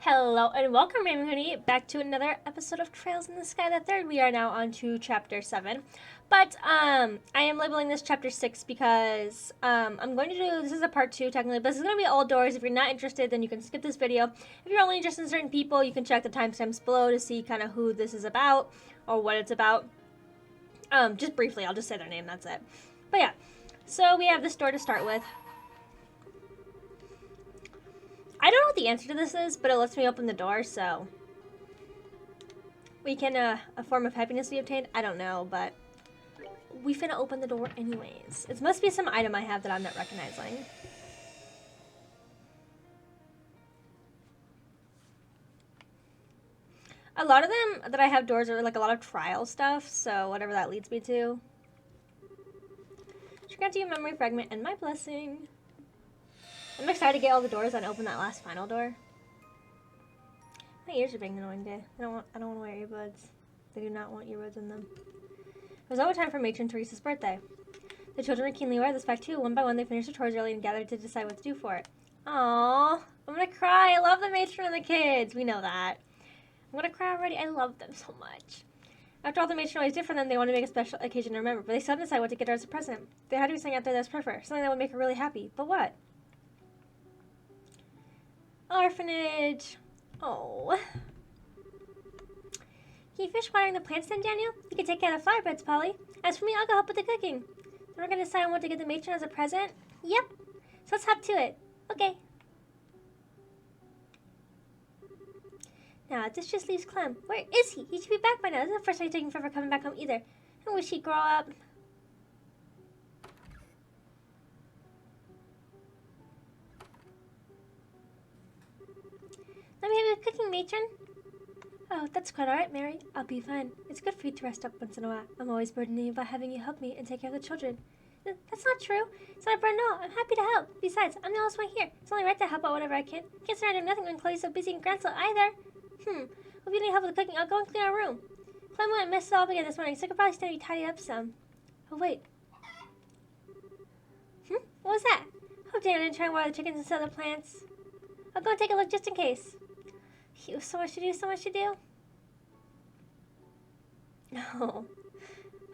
Hello and welcome, Raymond Hoodie, back to another episode of Trails in the Sky the Third. We are now on to Chapter 7. But, I am labeling this Chapter 6 because, I'm going to do, this is a part 2 technically, but this is going to be all doors. If you're not interested, then you can skip this video. If you're only interested in certain people, you can check the timestamps below to see kind of who this is about, or what it's about. Just briefly, I'll just say their name, that's it. But yeah, so we have this door to start with. I don't know what the answer to this is, but it lets me open the door, so we can, a form of happiness we obtained? I don't know, but we finna open the door anyways. It must be some item I have that I'm not recognizing. A lot of them that I have doors are like a lot of trial stuff, so whatever that leads me to. She grants you a memory fragment and my blessing. I'm excited to get all the doors and open that last final door. My ears are being annoying today. I don't want to wear earbuds. They do not want earbuds in them. It was over time for Matron Teresa's birthday. The children were keenly aware of this fact too. One by one, they finished their chores early and gathered to decide what to do for it. Aww, I'm gonna cry. I love the matron and the kids. We know that. I'm gonna cry already. I love them so much. After all, the matron always did for them. They wanted to make a special occasion to remember, but they still hadn't decided what to get her as a present. There had to be something out there that's perfect, something that would make her really happy. But what? Orphanage. Oh. Can you fish watering the plants then, Daniel? You can take care of the flower beds, Polly. As for me, I'll go help with the cooking. Then we're going to decide on what to get the matron as a present? Yep. So let's hop to it. Okay. Now, this just leaves Clem. Where is he? He should be back by now. This is the first time he's taking forever coming back home either. I wish he'd grow up. Let me have a cooking, matron. Oh, that's quite alright, Mary. I'll be fine. It's good for you to rest up once in a while. I'm always burdening you by having you help me and take care of the children. That's not true. It's not a burden at all. I'm happy to help. Besides, I'm the oldest one here. It's only right to help out whatever I can. Can't say I do nothing when Chloe's so busy and Grancel either. If you need help with the cooking, I'll go and clean our room. Clem went and messed it all up again this morning, so I could probably stand you tidy up some. Oh, wait. What was that? Hope Daniel didn't try and water the chickens instead of the plants. I'll go and take a look just in case. So much to do, so much to do. No.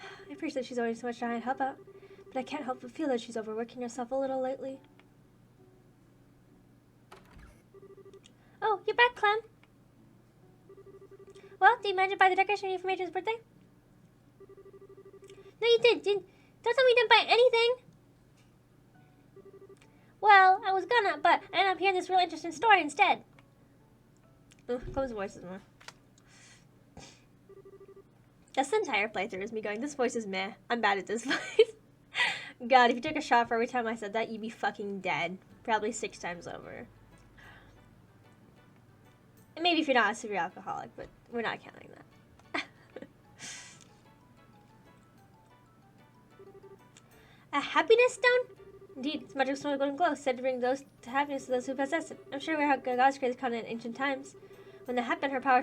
I appreciate she's always so much trying to help out, but I can't help but feel that she's overworking herself a little lately. Oh, you're back, Clem. Well, did you manage to buy the decoration you for Matron's birthday? No, you did. Don't tell me you didn't buy anything. Well, I was gonna, but I ended up hearing this really interesting story instead. Clem's voice is more. That's the entire playthrough is me going, this voice is meh. I'm bad at this voice. God, if you took a shot for every time I said that, you'd be fucking dead. Probably 6 times over. And maybe if you're not a severe alcoholic, but we're not counting that. A happiness stone? Indeed, its magic stone of golden glow, said to bring those to happiness to those who possess it. I'm sure we how gods created this continent in ancient times. When that happened, her power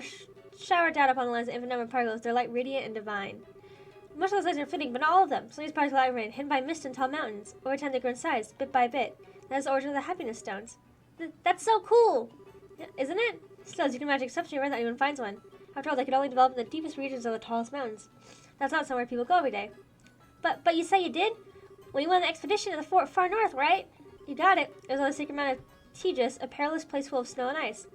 showered down upon the lands of infinite number of particles, their light radiant and divine. Most of those lights are fleeting, but not all of them. Some of these particles light rain, hidden by mist and tall mountains. Over time, they grow in size, bit by bit. That is the origin of the happiness stones. That's so cool, isn't it? Still, as you can imagine, exceptionally rare that anyone finds one. After all, they could only develop in the deepest regions of the tallest mountains. That's not somewhere people go every day. But you say you did? Well, you went on an expedition to the far north, right? You got it. It was on the sacred Mount of Ch.6, a perilous place full of snow and ice.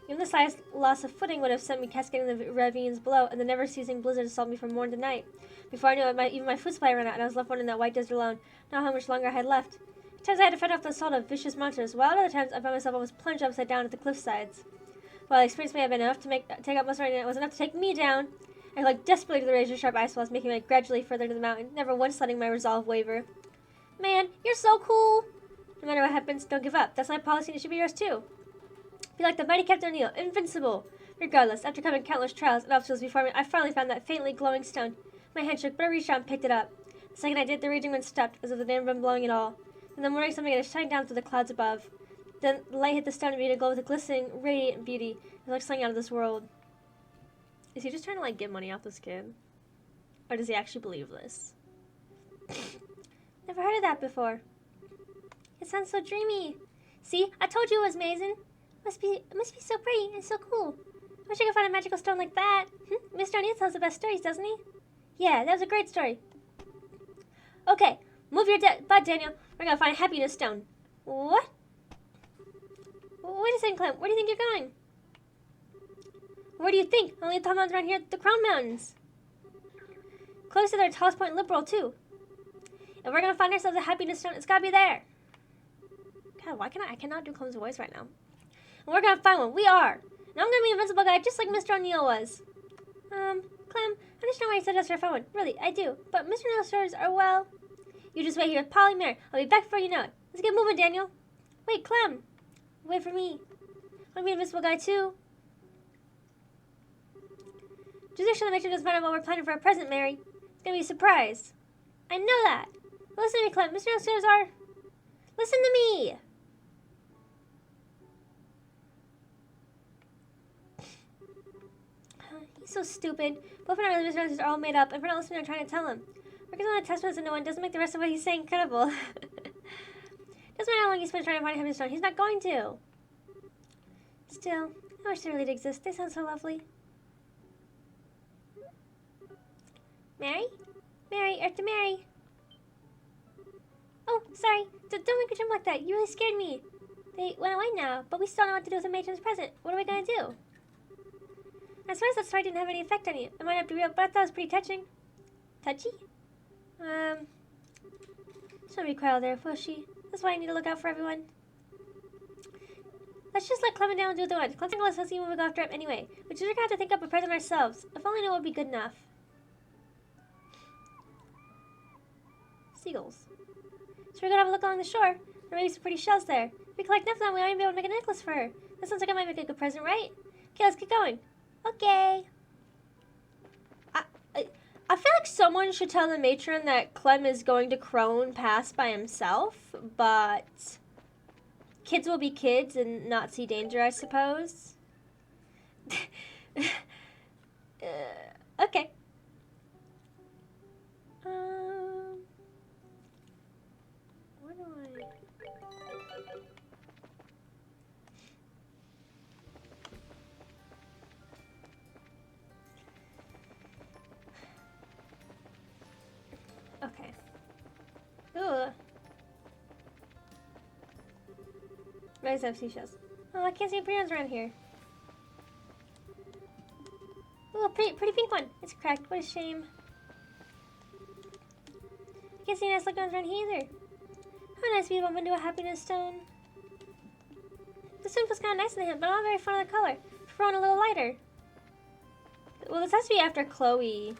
Even the slightest loss of footing would have sent me cascading in the ravines below, and the never-ceasing blizzard assaulted me from morning to night. Before I knew it, even my food supply ran out, and I was left wandering that white desert alone, not how much longer I had left. At times I had to fight off the assault of vicious monsters, while at other times I found myself almost plunged upside down at the cliff sides. While the experience may have been enough to take up most of my night, it was enough to take me down. I clung desperately to the razor-sharp ice walls, making my way gradually further into the mountain, never once letting my resolve waver. Man, you're so cool! No matter what happens, don't give up. That's my policy and it should be yours too. Be like the mighty Captain O'Neill, invincible! Regardless, after coming countless trials and obstacles before me, I finally found that faintly glowing stone. My hand shook, but I reached out and picked it up. The second I did, the raging wind stopped, as if the wind had been blowing it all. In the morning, something had shined down through the clouds above. Then the light hit the stone and made it glow with a glistening, radiant beauty. It was like something out of this world. Is he just trying to, like, get money off this kid? Or does he actually believe this? Never heard of that before. It sounds so dreamy. See, I told you it was amazing. It must be so pretty and so cool. I wish I could find a magical stone like that. Mr. O'Neill tells the best stories, doesn't he? Yeah, that was a great story. Okay, move your butt, Daniel. We're gonna find a happiness stone. What? Wait a second, Clem. Where do you think you're going? Where do you think? Only the top mountains around here, the Crown Mountains. Close to their tallest point, Liberal, too. If we're gonna find ourselves a happiness stone, it's gotta be there. God, I cannot do Clem's voice right now. And we're gonna find one. We are. And I'm gonna be an invincible guy just like Mr. O'Neill was. Clem, I understand why you said us for a phone. Really, I do. But Mr. O'Neill's stories are, well... You just wait here with Polly Mary. I'll be back before you know it. Let's get moving, Daniel. Wait, Clem. Wait for me. I want to be an invincible guy, too. Just make sure the matron doesn't find out what we're planning for our present, Mary. It's gonna be a surprise. I know that. But listen to me, Clem. Mr. O'Neill's stories are... Listen to me. He's so stupid. Both of our religious are all made up, and we're not listening or trying to tell him. Working on the testaments of no one doesn't make the rest of what he's saying incredible. Doesn't matter how long he spends trying to find him stone. He's not going to. Still, I wish they really did exist. They sound so lovely. Mary? Mary, Earth Mary. Oh, sorry. Don't make a jump like that. You really scared me. They went away now, but we still don't know what to do with the matron's present. What are we going to do? I suppose that story didn't have any effect on you. It might not be real, but I thought it was pretty touching. Touchy? She'll not be quiet there, will she? That's why I need to look out for everyone. Let's just let Clem and Daniel do what they want. Clem's gonna let us even when we go after him anyway. We're just gonna have to think up a present ourselves. If only it would be good enough. Seagulls. So we're gonna have a look along the shore. There may be some pretty shells there. If we collect enough of them, we might be able to make a necklace for her. That sounds like I might make a good present, right? Okay, let's get going. Okay. I feel like someone should tell the matron that Clem is going to Crone Pass by himself, but kids will be kids and not see danger, I suppose. Okay. What do I... Okay. Ugh. Rise up seashells. Oh, I can't see pretty ones around here. Ooh, pretty pink one. It's cracked. What a shame. I can't see nice looking ones around here either. How nice to be bumped into a happiness stone. The stone feels kind of nice in the hand, but I'm not very fond of the color. I prefer one a little lighter. Well, this has to be after Chloe.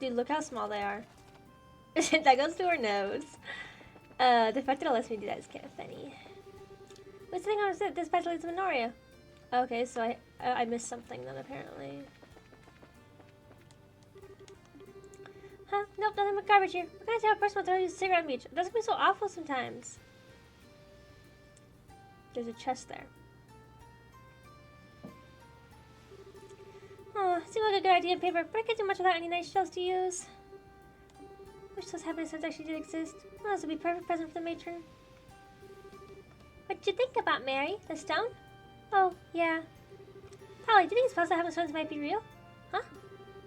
Dude, look how small they are. That goes to her nose. The fact that it lets me do that is kind of funny. What's the thing I was at? This path leads to Minoria. Okay, so I missed something then apparently. Huh? Nope, nothing but garbage here. What kind of terrible person will throw you a cigarette on the beach? It doesn't be so awful sometimes. There's a chest there. Oh, seems like a good idea on paper, but I can't do much without any nice shells to use. Wish those happiness stones actually did exist. Well, this would be a perfect present for the matron. What'd you think about, Mary? The stone? Oh, yeah. Polly, do you think it's possible happiness stones might be real? Huh?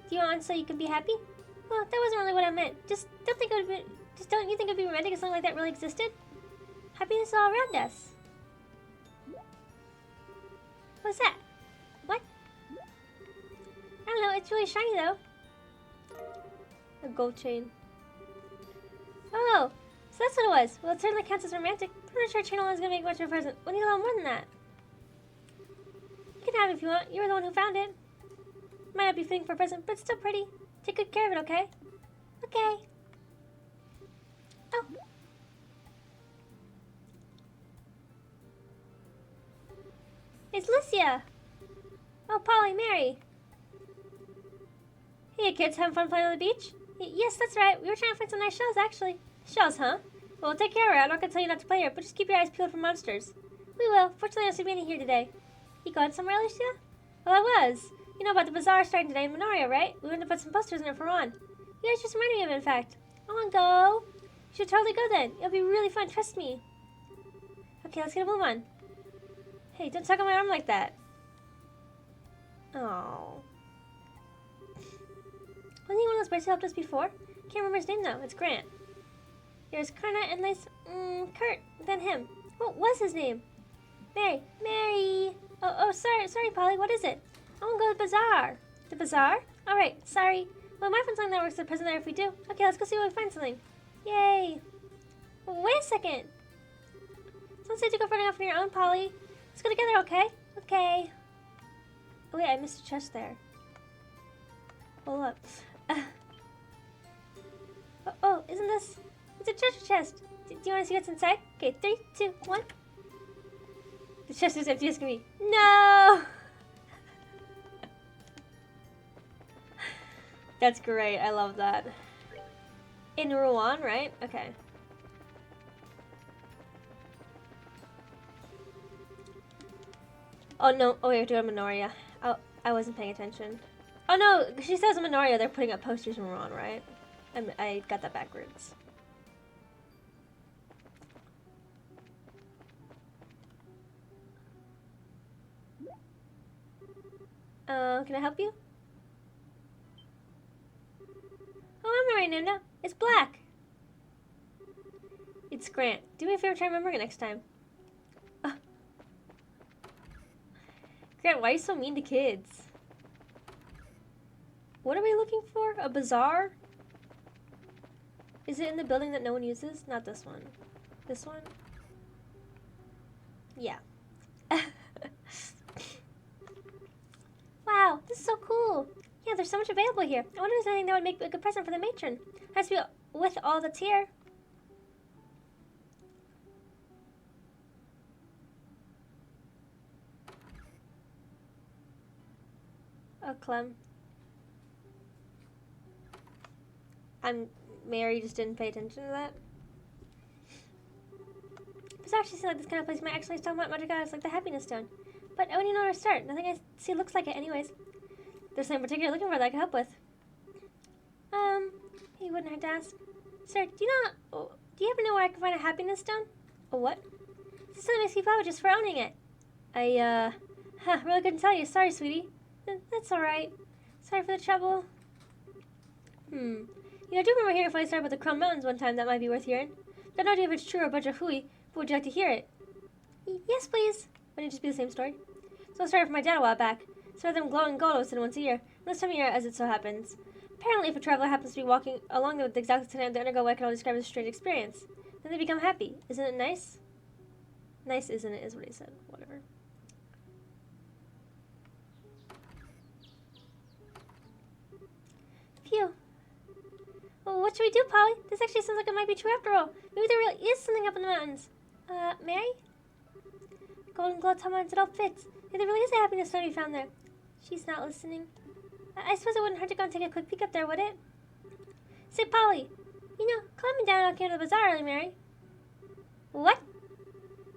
Do you want one so you can be happy? Well, that wasn't really what I meant. Just don't you think it would be romantic if something like that really existed? Happiness is all around us. What's that? What? I don't know, it's really shiny though. A gold chain. Oh, so that's what it was. Well, it certainly counts as romantic. I'm not sure a chain alone is going to make much of a present. We'll need a little more than that. You can have it if you want. You were the one who found it. Might not be fitting for a present, but it's still pretty. Take good care of it, okay? Okay. Oh. It's Lucia. Oh, Polly, Mary. Hey, kids, having fun playing on the beach? Yes, that's right. We were trying to find some nice shells, actually. Shells, huh? Well, we'll take care of her. I'm not going to tell you not to play here, but just keep your eyes peeled for monsters. We will. Fortunately, I see Minnie here today. You going somewhere, Lucia? Well, I was. You know about the bazaar starting today in Minoria, right? We went to put some posters in it for Ron. You guys just reminded me of it, in fact. I want to go. You should totally go then. It'll be really fun, trust me. Okay, let's get a blue one. Hey, don't tug on my arm like that. Oh. Wasn't he one of those boys who helped us before? Can't remember his name though. It's Grant. There's Karna and nice, Kurt. Then him. What was his name? Mary. Oh, sorry, Polly. What is it? I want to go to the bazaar. The bazaar? All right. Sorry. Well, my friend something that works at the prison there if we do. Okay, let's go see if we find something. Yay. Wait a second. Someone said to go running off on your own, Polly. Let's go together, okay? Okay. Oh, wait, I missed a chest there. Hold up. Oh, isn't this? It's a treasure chest. Do you want to see what's inside? Okay, 3, 2, 1. The chest is empty as can be. No! That's great. I love that. In Rouen, right? Okay. Oh, no. Oh, we have to go to Minoria. Oh, I wasn't paying attention. Oh, no. She says in Minoria they're putting up posters in Rouen, right? I got that backwards. Can I help you? Oh, I'm alright, no. It's Black. It's Grant. Do me a favor, try to remember it next time. Grant, why are you so mean to kids? What are we looking for? A bazaar? Is it in the building that no one uses? Not this one. This one? Yeah. Wow, this is so cool. Yeah, there's so much available here. I wonder if there's anything that would make a good present for the matron. Has to be with all that's here. Oh, Clem. Mary just didn't pay attention to that. This actually seems like this kind of place might actually talk about magic items like the happiness stone. But I wouldn't even know where to start. Nothing I see looks like it anyways. There's something particular looking for that I can help with. You wouldn't have to ask. Sir, do you happen to know where I can find a happiness stone? A what? This something makes me happy just for owning it. Really couldn't tell you. Sorry, sweetie. That's alright. Sorry for the trouble. I do remember hearing a funny story about the Chrome Mountains one time that might be worth hearing. Don't know if it's true or a bunch of hooey, but would you like to hear it? Yes, please. Wouldn't it just be the same story? So I started from my dad a while back. Some of them glowing gold was once a year, and this time of year as it so happens. Apparently, if a traveler happens to be walking along them at the exact time, they undergo what I can only describe as a strange experience. Then they become happy. Isn't it nice? Nice, isn't it, is what he said. Whatever. Phew. Well, what should we do, Polly? This actually sounds like it might be true after all. Maybe there really is something up in the mountains. Mary? Golden glow timelines, it all fits. Maybe there really is a happiness stone we found there. She's not listening. I suppose it wouldn't hurt to go and take a quick peek up there, would it? Say, Polly, climbing down out here to the bazaar early, Mary. What?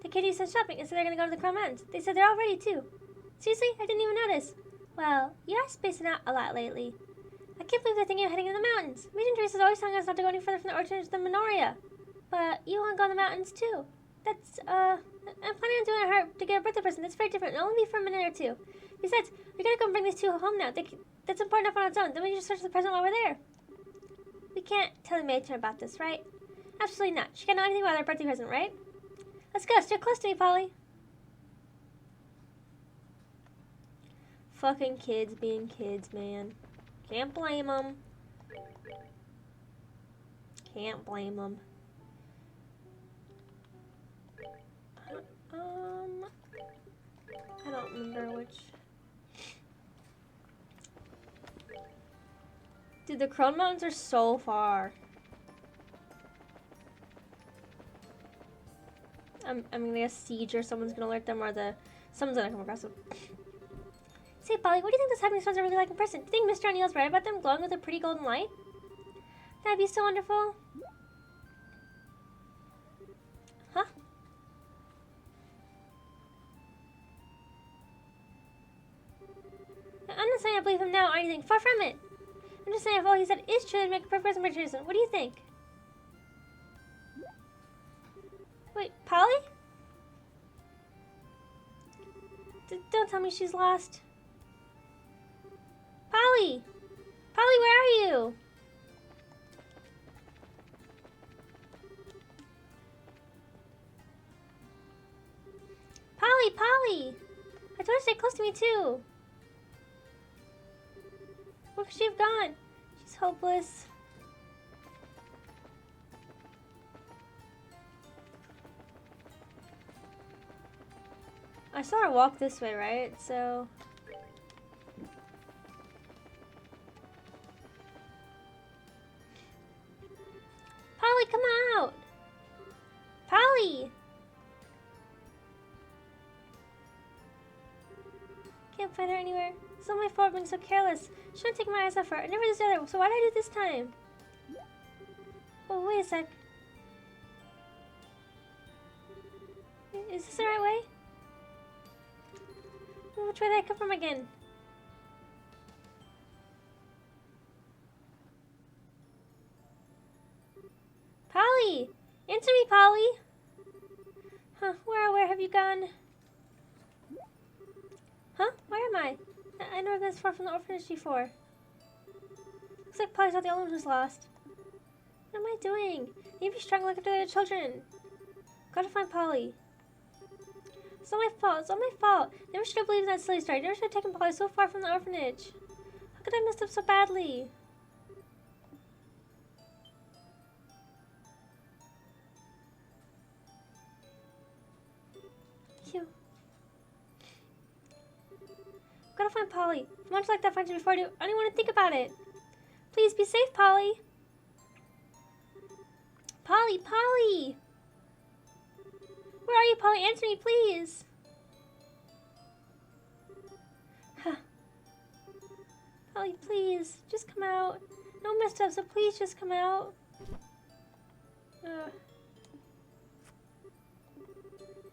The kiddies sent shopping and said they're going to go to the Chrome Mountains. They said they're all ready, too. Seriously? I didn't even notice. Well, you are spacing out a lot lately. I can't believe they're thinking of heading to the mountains. Major Teresa's always telling us not to go any further from the orchards than Minoria. But you want to go in the mountains, too. That's, I'm planning on doing her to get a birthday present. That's very different. It'll only be for a minute or two. Besides, we're going to go and bring these two home now. That's important enough on its own. Then we can just search the present while we're there. We can't tell the matron about this, right? Absolutely not. She can't know anything about our birthday present, right? Let's go. Stick close to me, Polly. Fucking kids being kids, man. Can't blame them. Can't blame them. I don't remember which. Dude, the Chrome Mountains are so far. I'm gonna get a siege or someone's gonna alert them or someone's gonna come across them. Say, Polly, what do you think this happiness stones are really like in person? Do you think Mr. O'Neill's right about them glowing with a pretty golden light? That'd be so wonderful. Huh? I'm not saying I believe him now or anything. Far from it. I'm just saying if all he said is true, it'd make a perfect present for Jason. What do you think? Wait, Polly? Don't tell me she's lost. Polly! Polly, where are you? Polly, Polly! I told her to stay close to me too. Where could she have gone? She's hopeless. I saw her walk this way, right? So... Polly, come out! Polly! Can't find her anywhere. It's not my fault for being so careless. Shouldn't take my eyes off her. I never did this other, so why did I do this time? Oh, wait a sec. Is this the right way? Which way did I come from again? Polly! Answer me, Polly! Huh, where have you gone? Huh? Where am I? I never been this far from the orphanage before. Looks like Polly's not the only one who's lost. What am I doing? I need to be strong and look after the other children. Gotta find Polly. It's not my fault. It's not my fault. Never should have believed in that silly story. Never should have taken Polly so far from the orphanage. How could I mess up so badly? Phew. Gotta find Polly. Much like that find you before I do. I don't even want to think about it. Please be safe, Polly. Polly, Polly! Where are you, Polly? Answer me, please. Polly, please, just come out. No messed up, so please just come out.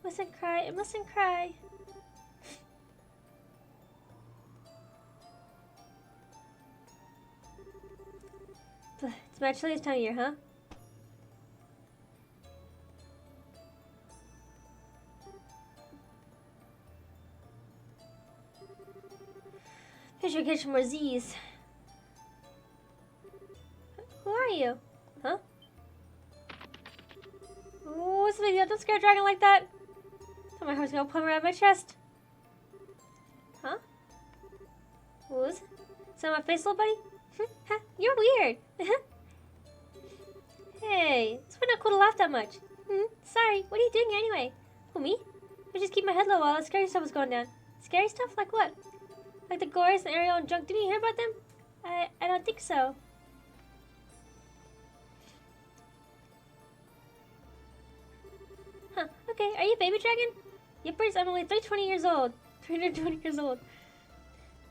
Mustn't cry. I mustn't cry. It's my chilliest time of year, huh? I should get some more Z's. Who are you? Huh? Ooh, what's the big deal? Don't scare a dragon like that. Oh, my heart's gonna plumb around my chest. Huh? Who's? Is that my face, little buddy? You're weird. Hey, it's not cool to laugh that much. Sorry, what are you doing here anyway? Who, me? I just keep my head low while the scary stuff was going down. Scary stuff? Like what? Like the Goris and Ariel and Junk. Didn't you hear about them? I don't think so. Huh, okay. Are you a baby dragon? Yippers, I'm only 320 years old. 320 years old.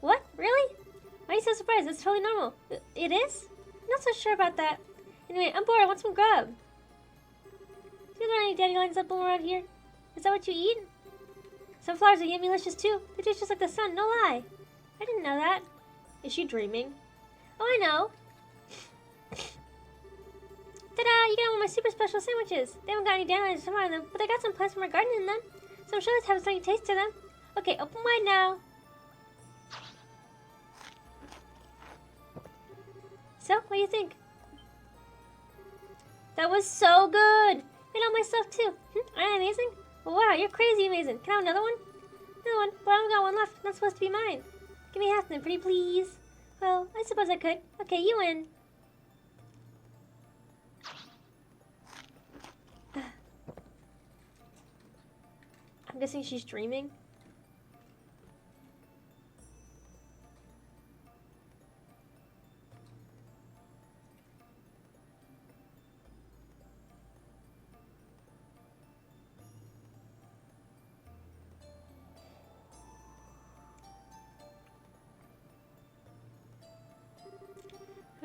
What? Really? Why are you so surprised? That's totally normal. It is? I'm not so sure about that. Anyway, I'm bored. I want some grub. Do you know any dandelions that bloom around here? Is that what you eat? Some flowers are yummy-licious too. They taste just like the sun, no lie. I didn't know that. Is she dreaming? Oh, I know. Ta-da! You got one of my super special sandwiches. They haven't got any dandelions in them, but they got some plants from our garden in them. So I'm sure let's have a sunny taste to them. Okay, open wide now. So, what do you think? That was so good! Made all my stuff too. Aren't I amazing? Well, wow, you're crazy amazing. Can I have another one? Another one? But I only got one left. Not supposed to be mine. Give me half then, pretty please. Well, I suppose I could. Okay, you win. I'm guessing she's dreaming.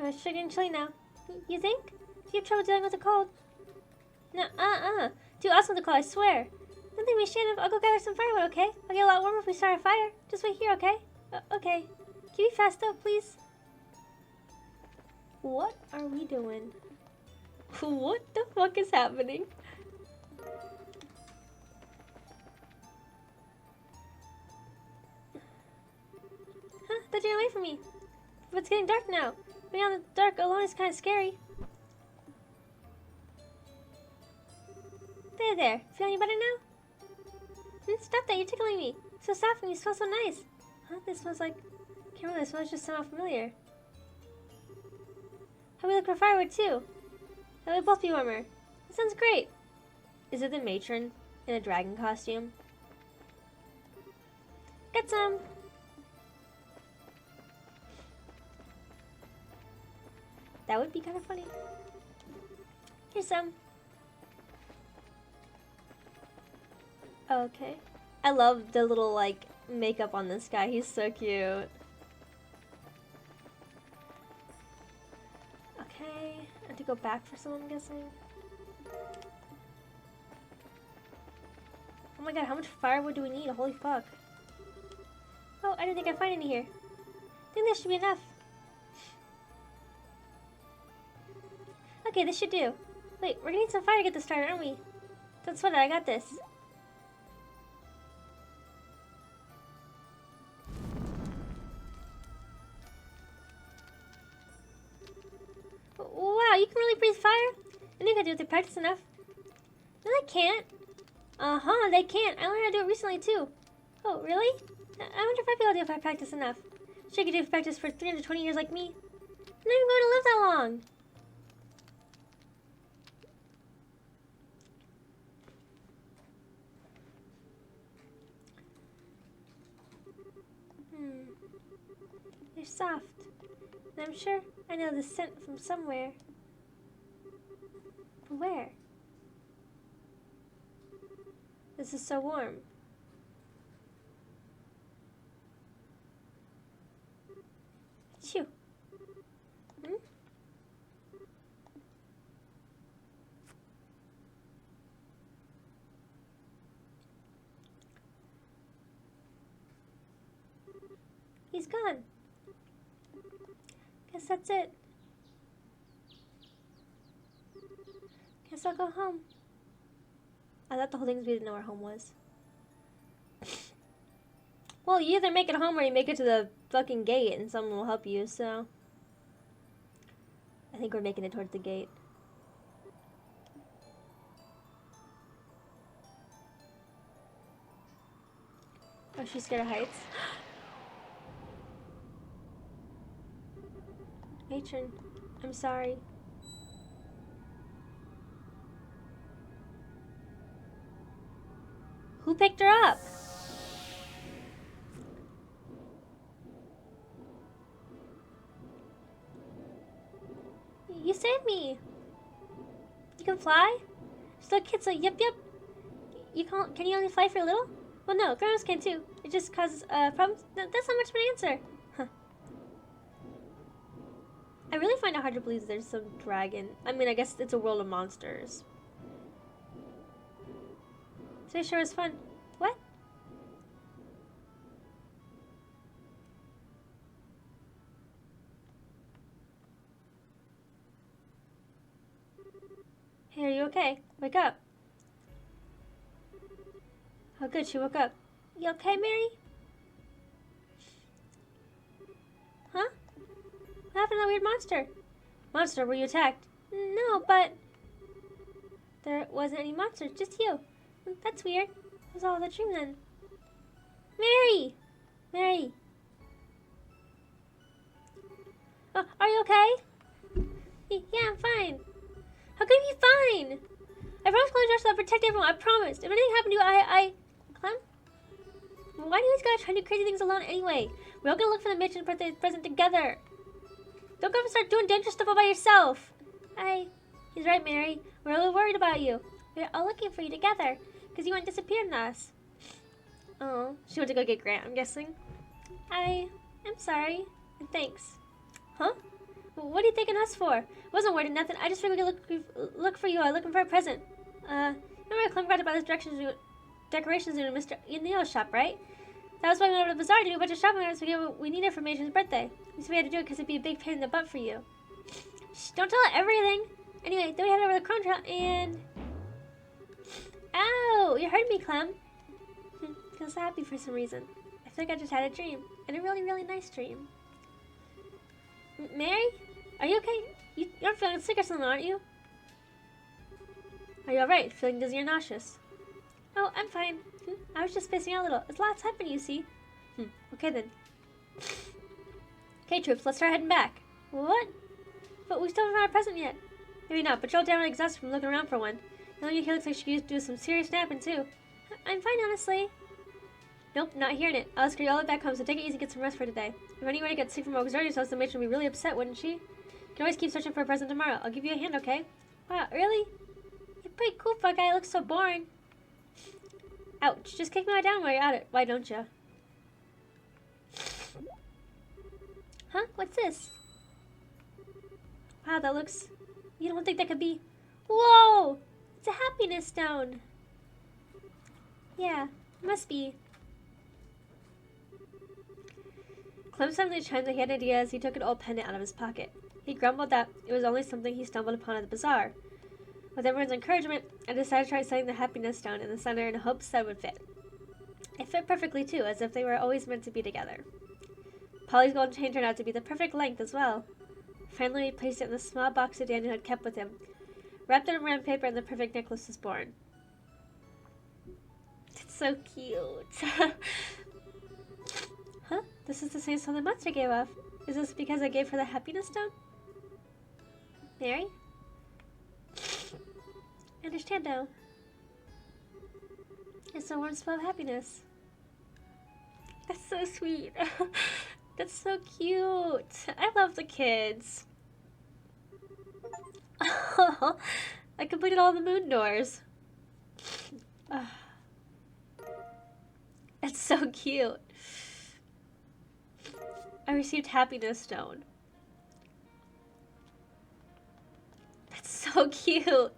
It's getting chilly now. You think? Do you have trouble dealing with the cold? No, Too awesome with the cold, I swear. Nothing to be ashamed of. I'll go gather some firewood, okay? I'll get a lot warmer if we start a fire. Just wait here, okay? Okay. Can you be fast though, please? What are we doing? What the fuck is happening? doing away from me? But it's getting dark now. Being out in the dark alone is kind of scary. There. Feeling better now? Stop that, you're tickling me. So soft and you smell so nice. Huh? This smells like... Can't remember, this smells just somehow familiar. How we look for firewood too? That would both be warmer. That sounds great. Is it the matron in a dragon costume? Get some. That would be kind of funny. Here's some. Okay. I love the little, like, makeup on this guy. He's so cute. Okay. I have to go back for some, I'm guessing. Oh my god, how much firewood do we need? Holy fuck. Oh, I didn't think I'd find any here. I think this should be enough. Okay, this should do. Wait, we're gonna need some fire to get this started, aren't we? Don't sweat it, I got this. Wow, you can really breathe fire? I knew you could do it with practice enough. No, they can't. Uh-huh, they can't. I learned how to do it recently, too. Oh, really? I wonder if I'd be able to do it if I practice enough. Sure, you could do it practice for 320 years like me. I'm not even going to live that long. They're soft. And I'm sure I know the scent from somewhere. But where? This is so warm. Achoo. He's gone. Guess that's it. Guess I'll go home. I thought the whole thing was we didn't know where home was. Well, you either make it home or you make it to the fucking gate and someone will help you, so... I think we're making it towards the gate. Oh, she's scared of heights. Matron, I'm sorry. Who picked her up? You saved me. You can fly? Still kid, so yep. You can you only fly for a little? Well, no, grown-ups can too. It just causes problems. That's not much of an answer. Huh. I really find it hard to believe there's some dragon. I mean, I guess it's a world of monsters. So sure was fun. What? Hey, are you okay? Wake up. Oh, good, she woke up. You okay, Mary? Huh? What happened to that weird monster? Monster, were you attacked? No, but... There wasn't any monsters, just you. That's weird. It was all a dream then. Mary! Mary! Oh, are you okay? Yeah, I'm fine. How could you be fine? I promised Josh that I'll protect everyone. I promised. If anything happened to you, Clem? Why do you guys try to do crazy things alone anyway? We're all gonna look for the matron's birthday present together. Don't go and start doing dangerous stuff all by yourself. He's right, Mary. We're a little worried about you. We're all looking for you together because you went disappeared on us. Oh, she went to go get Grant, I'm guessing. I'm sorry. And thanks. Huh? What are you thanking us for? I wasn't worried or nothing. I just figured we could look for you. I'm looking for a present. Remember Clem forgot about this decorations in Mr. Neo's shop, right? That was why we went over to the bazaar to do a bunch of shopping items we needed for Matron's birthday. So we had to do it because it'd be a big pain in the butt for you. Shh, don't tell her everything. Anyway, then we headed over to the Crown Trail and... Ow! You hurt me, Clem. I feel so happy for some reason. I feel like I just had a dream. And a really, really nice dream. Mary? Are you okay? You're feeling sick or something, aren't you? Are you alright? Feeling dizzy or nauseous? Oh, I'm fine. I was just spacing out a little. It's lots happening, you see. Okay then. Okay, troops, let's start heading back. What? But we still haven't found a present yet. Maybe not, but you're damn exhausted from looking around for one. Your hair looks like she could do some serious napping too. I'm fine, honestly. Nope, not hearing it. I'll ask her all the way back home, so take it easy and get some rest for today. If anybody gets sick from overexerting yourselves, the matron would be really upset, wouldn't she? You can always keep searching for a present tomorrow. I'll give you a hand, okay? Wow, really? You're pretty cool for a guy who looks so boring. Ouch, just kick me down while you're at it. Why don't you? Huh? What's this? Wow, that looks... You don't think that could be... Whoa! It's a happiness stone. Yeah, it must be. Clem suddenly chimed that he had an idea as he took an old pendant out of his pocket. He grumbled that it was only something he stumbled upon at the bazaar. With everyone's encouragement, I decided to try setting the happiness stone in the center in hopes that it would fit. It fit perfectly too, as if they were always meant to be together. Polly's golden chain turned out to be the perfect length as well. Finally, he placed it in the small box that Daniel had kept with him. Wrapped it in brown paper and the perfect necklace was born. It's so cute. Huh? This is the same stone the monster gave off. Is this because I gave her the happiness stone? Mary? I understand now. It's a warm spell of happiness. That's so sweet. That's so cute. I love the kids. I completed all the moon doors. It's so cute. I received happiness stone. That's so cute.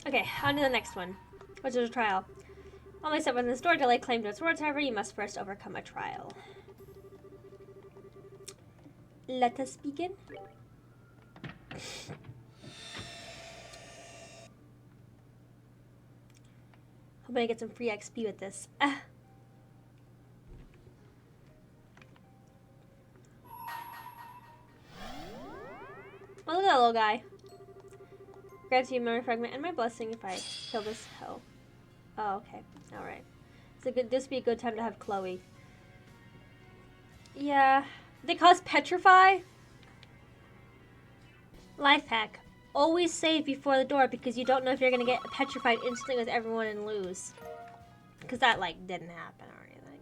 Okay, on to the next one, which is a trial. Only step within this door to lay claim to its words, however, you must first overcome a trial. Let us begin. Hoping I get some free XP with this. Oh, look at that little guy. Grant you memory fragment and my blessing if I kill this hoe. Oh, okay. Alright. This would be a good time to have Chloe. Yeah. They cause petrify? Life hack. Always save before the door because you don't know if you're going to get petrified instantly with everyone and lose. Because that, like, didn't happen or anything.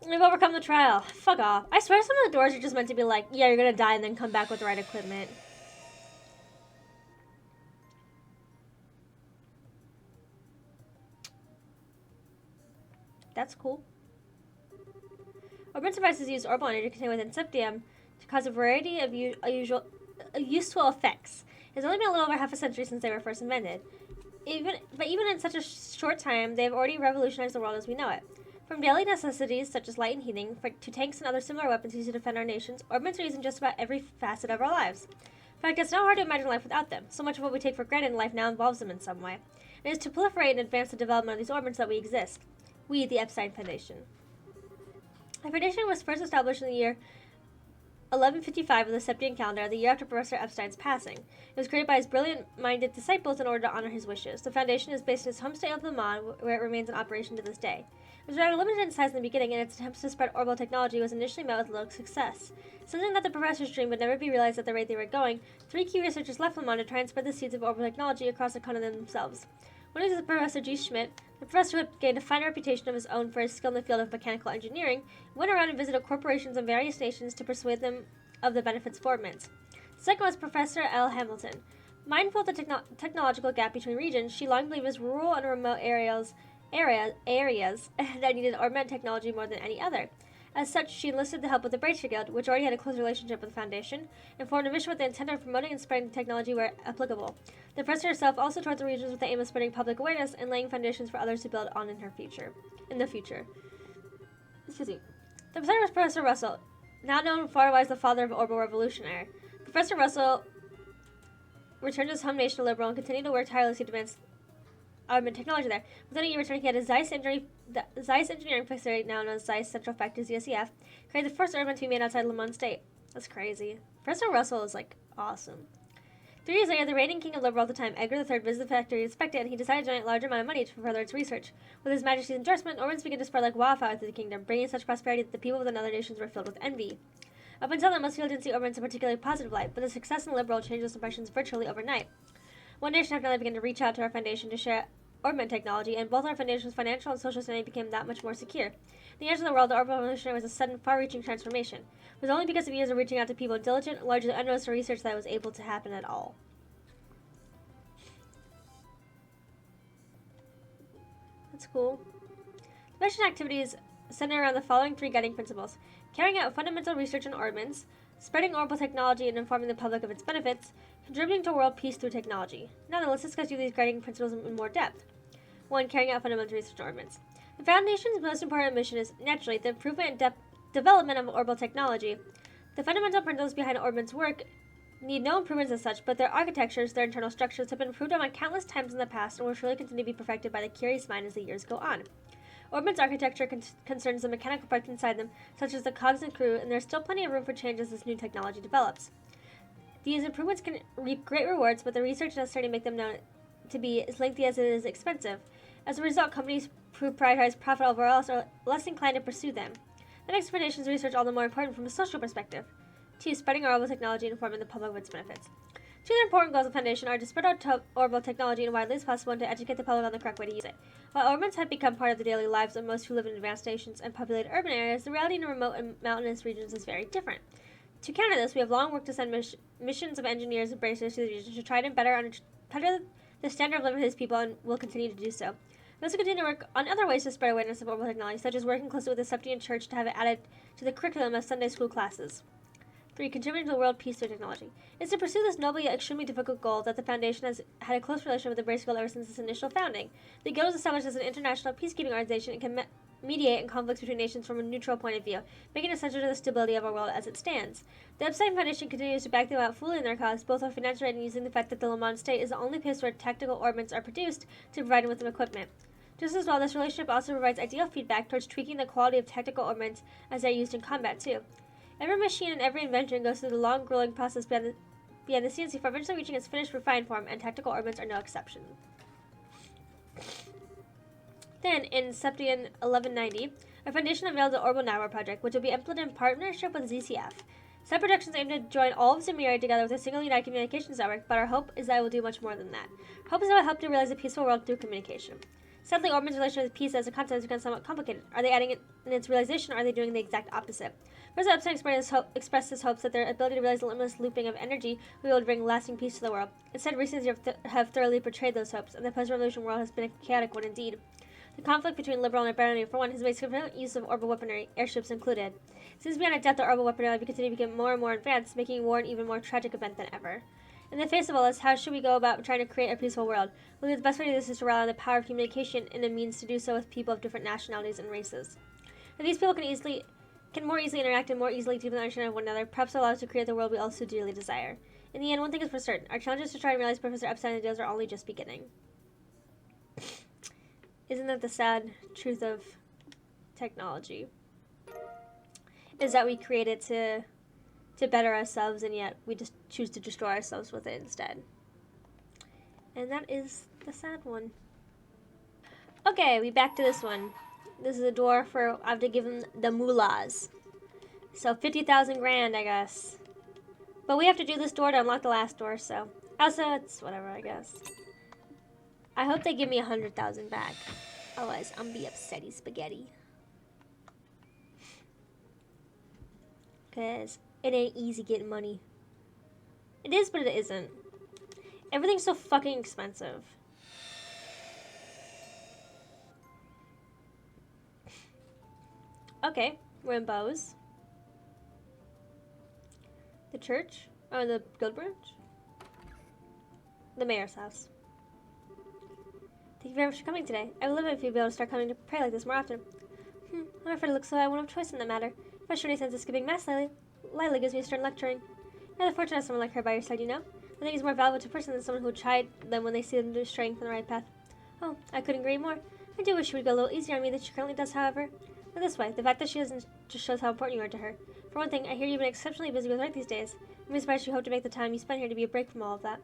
We've overcome the trial. Fuck off. I swear some of the doors are just meant to be like, yeah, you're going to die and then come back with the right equipment. That's cool. Orbital devices use orbital energy contained within septium to cause a variety of useful effects. It's only been a little over half a century since they were first invented. But even in such a short time, they have already revolutionized the world as we know it. From daily necessities such as light and heating, to tanks and other similar weapons used to defend our nations, orbits are used in just about every facet of our lives. In fact, it's not hard to imagine life without them. So much of what we take for granted in life now involves them in some way. It is to proliferate and advance the development of these orbits that we exist. We, the Epstein Foundation. The foundation was first established in the year 1155 of the Septian calendar, the year after Professor Epstein's passing. It was created by his brilliant-minded disciples in order to honor his wishes. The foundation is based in its home state of Le Mans, where it remains in operation to this day. It was rather limited in size in the beginning, and its attempts to spread orbital technology was initially met with little success. Something that the professor's dream would never be realized at the rate they were going, 3 key researchers left Le Mans to try and spread the seeds of orbital technology across the continent themselves. One is Professor Ch.6. The professor had gained a fine reputation of his own for his skill in the field of mechanical engineering, went around and visited corporations in various nations to persuade them of the benefits of orbits. The second was Professor L. Hamilton. Mindful of the technological gap between regions, she long believed it was rural and remote areas that needed augmented technology more than any other. As such, she enlisted the help of the Bracer Guild, which already had a close relationship with the Foundation, and formed a mission with the intent of promoting and spreading technology where applicable. The professor herself also toured the regions with the aim of spreading public awareness and laying foundations for others to build on in the future. Excuse me. The professor was Professor Russell, now known far as the father of orbital revolutionary. Professor Russell returned to his home nation of Liberal and continued to work tirelessly to advance armament technology there. Within a year returning, he had a Zeiss engineering facility, now known as Zeiss Central Factory ZSEF, created the first armament to be made outside Le Mans State. That's crazy. Professor Russell is, like, awesome. 3 years later, the reigning king of Liberal at the time, Edgar III, visited the factory to inspect it, and he decided to donate a large amount of money to further its research. With His Majesty's endorsement, ornaments began to spread like wildfire through the kingdom, bringing such prosperity that the people within other nations were filled with envy. Up until then, most people didn't see ornaments in a particularly positive light, but the success in Liberal changed those impressions virtually overnight. One nation after another began to reach out to our foundation to share ornament technology, and both our foundation's financial and social standing became that much more secure. In the edge of the world, the orbital revolution was a sudden, far-reaching transformation. It was only because of years of reaching out to people diligent, largely unnoticed research that it was able to happen at all. That's cool. The mission activities center around the following 3 guiding principles: carrying out fundamental research on ornaments, spreading orbital technology and informing the public of its benefits, contributing to world peace through technology. Now, let's discuss these guiding principles in more depth. 1. Carrying out fundamental research on ornaments. The Foundation's most important mission is, naturally, the improvement and development of orbital technology. The fundamental principles behind ornaments' work need no improvements as such, but their architectures, their internal structures, have been improved on countless times in the past and will surely continue to be perfected by the curious mind as the years go on. Ornaments' architecture concerns the mechanical parts inside them, such as the cogs and crew, and there's still plenty of room for change as this new technology develops. These improvements can reap great rewards, but the research necessary to make them known to be as lengthy as it is expensive. As a result, companies who prioritize profit overall are less inclined to pursue them. The next Foundation's research all the more important from a social perspective. 2. Spreading orbital technology and informing the public of its benefits. 2 other important goals of the Foundation are to spread orbital technology as widely as possible and to educate the public on the correct way to use it. While ornaments have become part of the daily lives of most who live in advanced nations and populated urban areas, the reality in remote and mountainous regions is very different. To counter this, we have long worked to send missions of engineers and bracers to the region to try to better the standard of living of his people, and will continue to do so. We also continue to work on other ways to spread awareness of orbital technology, such as working closely with the Epstein Church to have it added to the curriculum of Sunday school classes. 3. Contributing to the world peace through technology. It's to pursue this noble yet extremely difficult goal that the Foundation has had a close relationship with the Brace Guild ever since its initial founding. The Guild was established as an international peacekeeping organization and can mediate in conflicts between nations from a neutral point of view, making it essential to the stability of our world as it stands. The Epstein Foundation continues to back them out fully in their cause, both on financial aid and using the fact that the Le Mans State is the only place where tactical ornaments are produced to provide them with equipment. Just as well, this relationship also provides ideal feedback towards tweaking the quality of tactical ornaments as they're used in combat, too. Every machine and every invention goes through the long, grueling process behind the scenes before eventually reaching its finished, refined form, and tactical ornaments are no exception. Then, in September 1190, our Foundation unveiled the Orbital Network project, which will be implemented in partnership with ZCF. Set productions aim to join all of Zemiri together with a single united communications network, but our hope is that it will do much more than that. Our hope is that it will help to realize a peaceful world through communication. Sadly, Orman's relation with peace as a concept has become somewhat complicated. Are they adding it in its realization, or are they doing the exact opposite? President Epstein expressed his hopes that their ability to realize the limitless looping of energy will be able to bring lasting peace to the world. Instead, recent years have thoroughly betrayed those hopes, and the post-revolution world has been a chaotic one indeed. The conflict between liberal and liberality, for one, has made significant use of orbital weaponry, airships included. Since beyond a death, the orbital weaponry will continue to become more and more advanced, making war an even more tragic event than ever. In the face of all this, how should we go about trying to create a peaceful world? We believe the best way to do this is to rely on the power of communication and a means to do so with people of different nationalities and races. If these people can more easily interact and more easily deepen the understanding of one another, perhaps allow us to create the world we all so dearly desire. In the end, one thing is for certain: our challenges to try and realize Professor Epstein's ideas are only just beginning. Isn't that the sad truth of technology? Is that we create it to better ourselves, and yet we just choose to destroy ourselves with it instead. And that is the sad one. Okay, we back to this one. This is a door for, I have to give him the moolahs. So 50,000 grand, I guess. But we have to do this door to unlock the last door, so. Also, it's whatever, I guess. I hope they give me 100,000 back. Otherwise, I'm gonna be upsetty spaghetti. Because it ain't easy getting money. It is, but it isn't. Everything's so fucking expensive. Okay, we're in Bose. The church? Or the guild branch? The mayor's house. Thank you very much for coming today. I would love it if you'd be able to start coming to pray like this more often. I'm afraid it looks so I won't have choice in that matter. If I show any sense of skipping mass lately, Lila gives me a stern lecturing. You're the fortunate to have someone like her by your side, you know? I think it's more valuable to a person than someone who will chide them when they see them straying from the right path. Oh, I couldn't agree more. I do wish she would go a little easier on me than she currently does, however. But this way, the fact that she doesn't just shows how important you are to her. For one thing, I hear you've been exceptionally busy with work these days. I'm surprised you hope to make the time you spend here to be a break from all of that.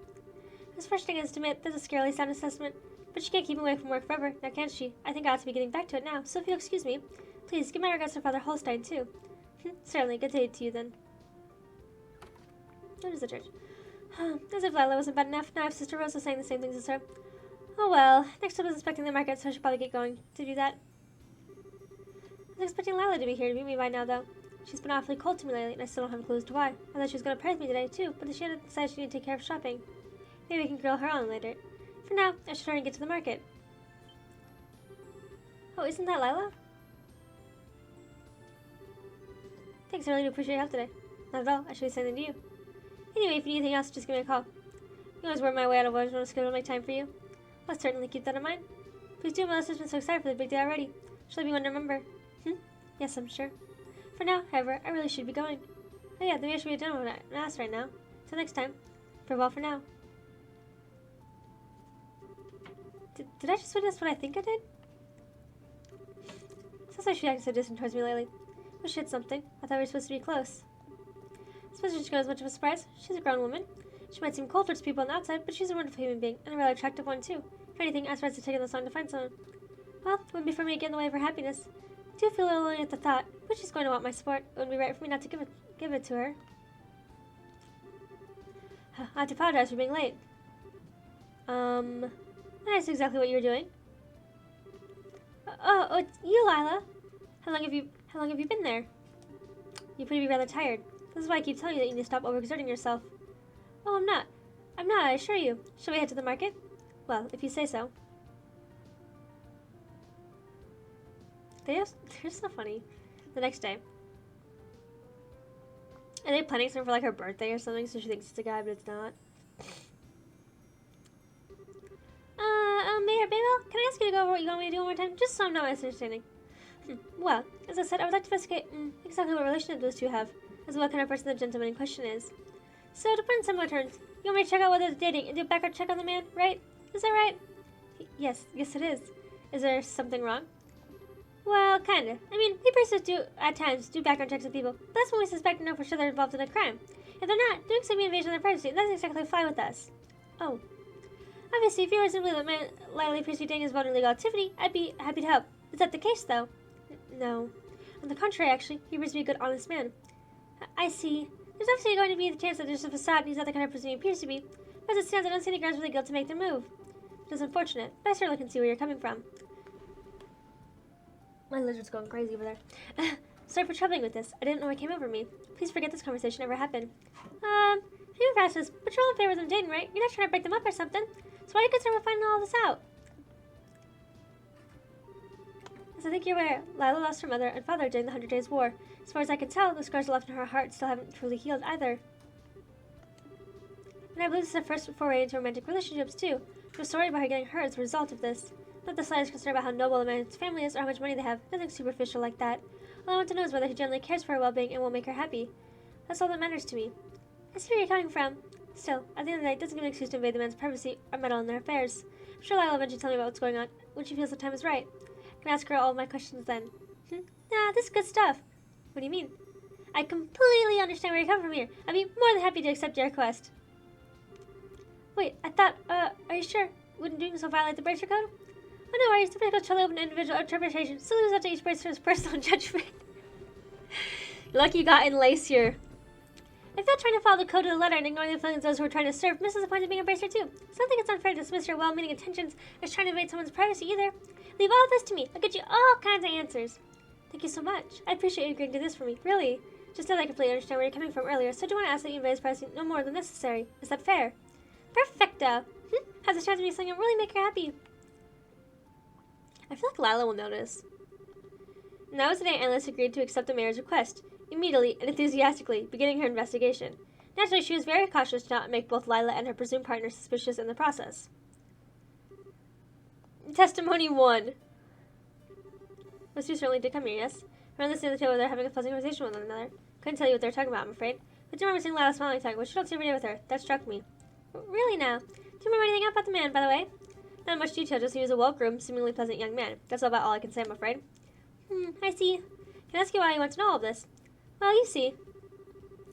This frustrating is to admit, that's a scarily sound assessment. But she can't keep away from work forever, now can she? I think I ought to be getting back to it now, so if you'll excuse me, please give my regards to Father Holstein, too. Certainly, good day to you, then. What is the church? As if Lila wasn't bad enough, now I have Sister Rosa saying the same things as her. Oh well, next up is inspecting the market, so I should probably get going to do that. I was expecting Lila to be here to meet me by now, though. She's been awfully cold to me lately, and I still don't have a clue as to why. I thought she was going to pray with me today, too, but she had decided she needed to take care of shopping. Maybe we can grill her on later. For now, I should hurry and get to the market. Oh, isn't that Lila? Thanks, I really do appreciate your help today. Not at all, I should be sending to you. Anyway, if you need anything else, just give me a call. You always work my way out of what I want to schedule my time for you. I'll certainly keep that in mind. Please do, Melissa's been so excited for the big day already. She'll leave me one to remember. Yes, I'm sure. For now, however, I really should be going. Oh yeah, then we should be done with that mass right now. Till next time. Farewell for now. Did I just witness what I think I did? Sounds like she acted so distant towards me lately. Oh shit, something. I thought we were supposed to be close. I suppose she got as much of a surprise. She's a grown woman. She might seem cold towards people on the outside, but she's a wonderful human being, and a rather attractive one too. If anything, I was surprised to take this long to find someone. Well, it wouldn't be for me to get in the way of her happiness. I do feel a little lonely at the thought, but she's going to want my support. It wouldn't be right for me not to give it to her. I have to apologize for being late. That's exactly what you were doing. Oh, it's you, Lila. How long have you been there? You appear to be rather tired. This is why I keep telling you that you need to stop overexerting yourself. Oh, I'm not, I assure you. Shall we head to the market? Well, if you say so. They're so funny. The next day. Are they planning something for like her birthday or something, so she thinks it's a guy, but it's not? Maybelle, can I ask you to go over what you want me to do one more time? Just so I'm not misunderstanding. Well, as I said, I would like to investigate exactly what relationship those two have, as well as what kind of person the gentleman in question is. So, to put in simpler terms, you want me to check out whether they're dating and do a background check on the man, right? Is that right? Yes it is. Is there something wrong? Well, kinda. I mean, we persons do, at times, do background checks on people, but that's when we suspect and know for sure they're involved in a crime. If they're not, doing so would be invasion of their privacy, and that's exactly fine with us. Oh. Obviously, if you were simply that man likely appears to be dating his involved in illegal activity, I'd be happy to help. Is that the case, though? No. On the contrary, actually, he appears to be a good, honest man. I see. There's obviously going to be the chance that there's a facade and he's not the kind of person he appears to be. But as it stands, I don't see any grounds for the guilt to make their move. It is unfortunate, but I certainly can see where you're coming from. My lizard's going crazy over there. Sorry for troubling with this. I didn't know what came over me. Please forget this conversation ever happened. You fastest, but you're all in favor of them dating, right? You're not trying to break them up or something. So why are you concerned with finding all this out? As I think you're aware, Lila lost her mother and father during the 100 Days War. As far as I can tell, the scars left in her heart still haven't truly healed either. And I believe this is her first foray into romantic relationships, too. I'm sorry about her getting hurt as a result of this. Not the slightest concern about how noble a man's family is or how much money they have. Nothing superficial like that. All I want to know is whether he generally cares for her well-being and will make her happy. That's all that matters to me. I see where you're coming from. Still, at the end of the day, it doesn't give an excuse to invade the man's privacy or meddle in their affairs. I'm sure Lila will eventually tell me about what's going on when she feels the time is right. I can ask her all of my questions then. Nah, this is good stuff. What do you mean? I completely understand where you're coming from here. I'd be more than happy to accept your request. Wait, I thought, are you sure? Wouldn't doing so violate the Bracer Code? Oh no worries, the Bracer Code totally open to individual interpretation, so leaves up to each Bracer's personal judgment. Lucky you got in lace here. If they're trying to follow the code to the letter and ignoring the feelings of those who are trying to serve, misses the point of being a bracer too. So I don't think it's unfair to dismiss your well-meaning intentions as trying to invade someone's privacy either. Leave all of this to me. I'll get you all kinds of answers. Thank you so much. I appreciate you agreeing to this for me. Really. Just as I completely understand where you're coming from earlier, so I do want to ask that you invade his privacy no more than necessary. Is that fair? Perfecto. Has a chance to be something that will really make her happy. I feel like Lila will notice. And that was the day Annalise agreed to accept the mayor's request, immediately and enthusiastically, beginning her investigation. Naturally, she was very cautious to not make both Lila and her presumed partner suspicious in the process. Testimony 1. Those two certainly did come here, yes? Around this other table, they're having a pleasant conversation with one another. Couldn't tell you what they're talking about, I'm afraid. But do you remember seeing Lila smiling talk, which you don't see every day with her? That struck me. Really now? Do you remember anything about the man, by the way? Not much detail, just he was a well-groomed, seemingly pleasant young man. That's about all I can say, I'm afraid. I see. Can I ask you why you want to know all of this? Well, you see.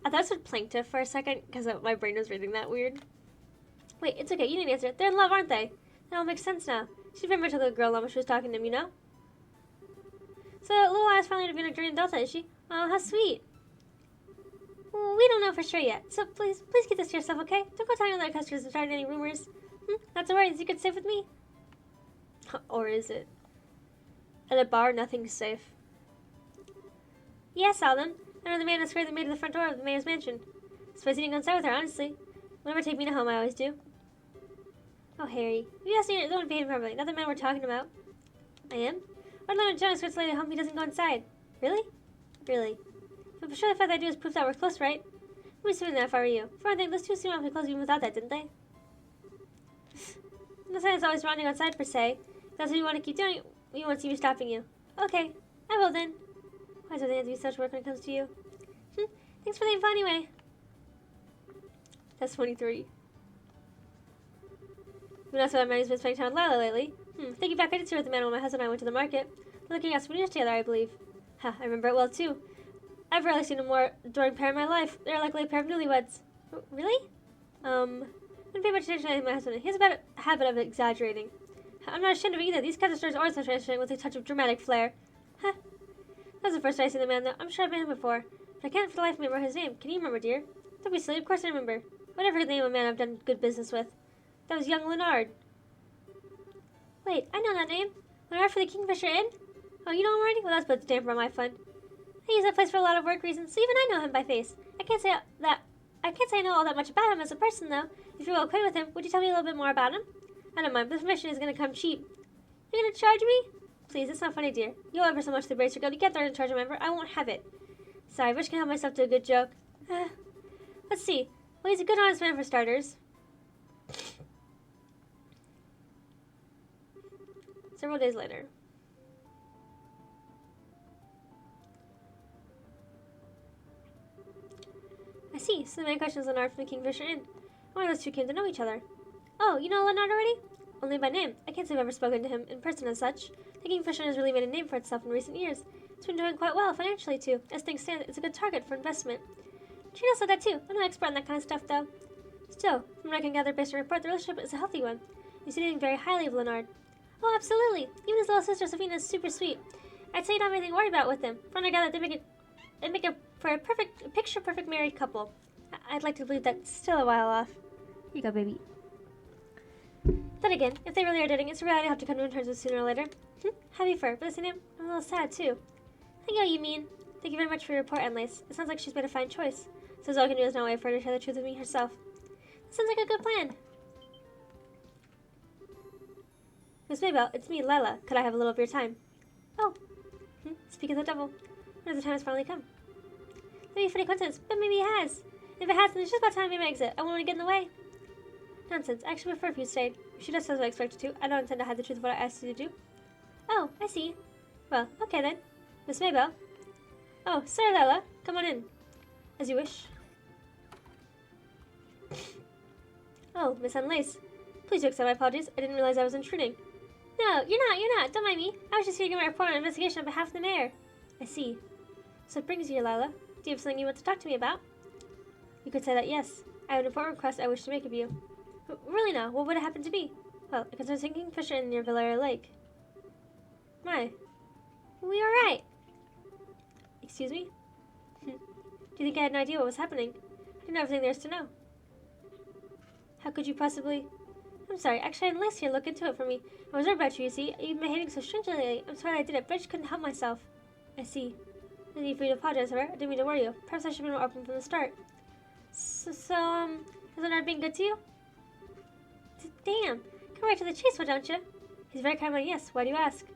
I thought it said plaintiff for a second, because my brain was reading that weird. Wait, it's okay, you didn't answer. They're in love, aren't they? That all makes sense now. She's very much a little girl now when she was talking to him, you know? So, little Alice finally to be a dream Delta, is she? Oh, how sweet. Well, we don't know for sure yet, so please keep this to yourself, okay? Don't go telling other customers and starting any rumors. Not to worry, the secret's safe with me. Or is it? At a bar, nothing's safe. Yes, Alden. I know the man escorted the maid to the front door of the mayor's mansion. Suppose he didn't go inside with her, honestly. Whenever take me to home, I always do. Oh, Harry. You asked me you're the one behaving properly, not the man we're talking about. I am? What when John escorts the lady home, he doesn't go inside? Really? Really. But for sure the fact that I do is proof that we're close, right? I'd be assuming that if I were you. For one thing, those two seem awfully close even without that, didn't they? I'm not saying it's always running outside, per se. If that's what you want to keep doing, we won't see me stopping you. Okay. I will then. Why does everything have to be such work when it comes to you? Thanks for the info anyway. That's 23. You know, so my money's been spending time with Lila lately. Thinking back, I did see her with the man when my husband and I went to the market. We're looking at souvenirs together, I believe. I remember it well, too. I've rarely seen a more adoring pair in my life. They're likely a pair of newlyweds. Really? Wouldn't pay much attention to my husband. He has a bad habit of exaggerating. I'm not ashamed of it either. These kinds of stories are always interesting with a touch of dramatic flair. That was the first time I seen the man, though. I'm sure I've met him before. But I can't for the life of me remember his name. Can you remember, dear? Don't be silly. Of course I remember. Whatever the name of a man I've done good business with. That was young Leonard. Wait, I know that name. Leonard for the Kingfisher Inn? Oh, you know him already? Well, that's but the damper on my fun. I use that place for a lot of work reasons, so even I know him by face. I can't say I know all that much about him as a person, though. If you're well acquainted with him, would you tell me a little bit more about him? I don't mind, but the permission is going to come cheap. You're going to charge me? Please, it's not funny, dear. You owe ever so much to the Bracer Guild. You can't throw in charge, remember? I won't have it. Sorry, I wish I could help myself to a good joke. Let's see. Well, he's a good, honest man for starters. Several days later. I see. So the main question is Leonard from the Kingfisher Inn. One of those two came to know each other. Oh, you know Leonard already? Only by name. I can't say I've ever spoken to him in person as such. The Kingfisher has really made a name for itself in recent years. It's been doing quite well financially, too. As things stand, it's a good target for investment. Trina said that, too. I'm not expert on that kind of stuff, though. Still, from what I can gather based on report, the relationship is a healthy one. He's speaking very highly of Leonard. Oh, absolutely. Even his little sister, Sophina, is super sweet. I'd say you don't have anything to worry about with them. From what I gather, they make it for a picture-perfect married couple. I'd like to believe that's still a while off. Here you go, baby. Then again, if they really are dating, it's a reality I have to come to terms with sooner or later. Happy for her, but at the same time, I'm a little sad, too. I know what you mean. Thank you very much for your report, Anlace. It sounds like she's made a fine choice. So all I can do is now wait for her to share the truth with me herself. That sounds like a good plan. Miss Maybelle, it's me, Lila. Could I have a little of your time? Oh. Speak of the devil. When the time has finally come? That'd be a funny coincidence, but maybe it has. If it has, then it's just about time we exit. I won't want to get in the way. Nonsense. I actually prefer if you stayed. If she does as I expected to, I don't intend to hide the truth of what I asked you to do. Oh, I see. Well, okay then. Miss Maybelle. Oh, sorry, Lila. Come on in. As you wish. Oh, Miss Unlace. Please do accept my apologies. I didn't realize I was intruding. No, you're not. Don't mind me. I was just here to give my report on an investigation on behalf of the mayor. I see. So it brings you here, Lila. Do you have something you want to talk to me about? You could say that, yes. I have an important request I wish to make of you. Really now, what would it happen to be? Well, it concerns a Kingfisher in near Valeria Lake. My. We were right. Excuse me? Do you think I had no idea what was happening? I didn't know everything there is to know. How could you possibly... I'm sorry, actually I had Liz here look into it for me. I was worried about you, you see. You've been behaving so strangely lately. I'm sorry I did it, but I just couldn't help myself. I see. No need for you to apologize, however. I didn't mean to worry you. Perhaps I should have been more open from the start. Is Leonard being good to you? Damn. Come right to the chase, why don't you? He's very kind man, yes. Why do you ask?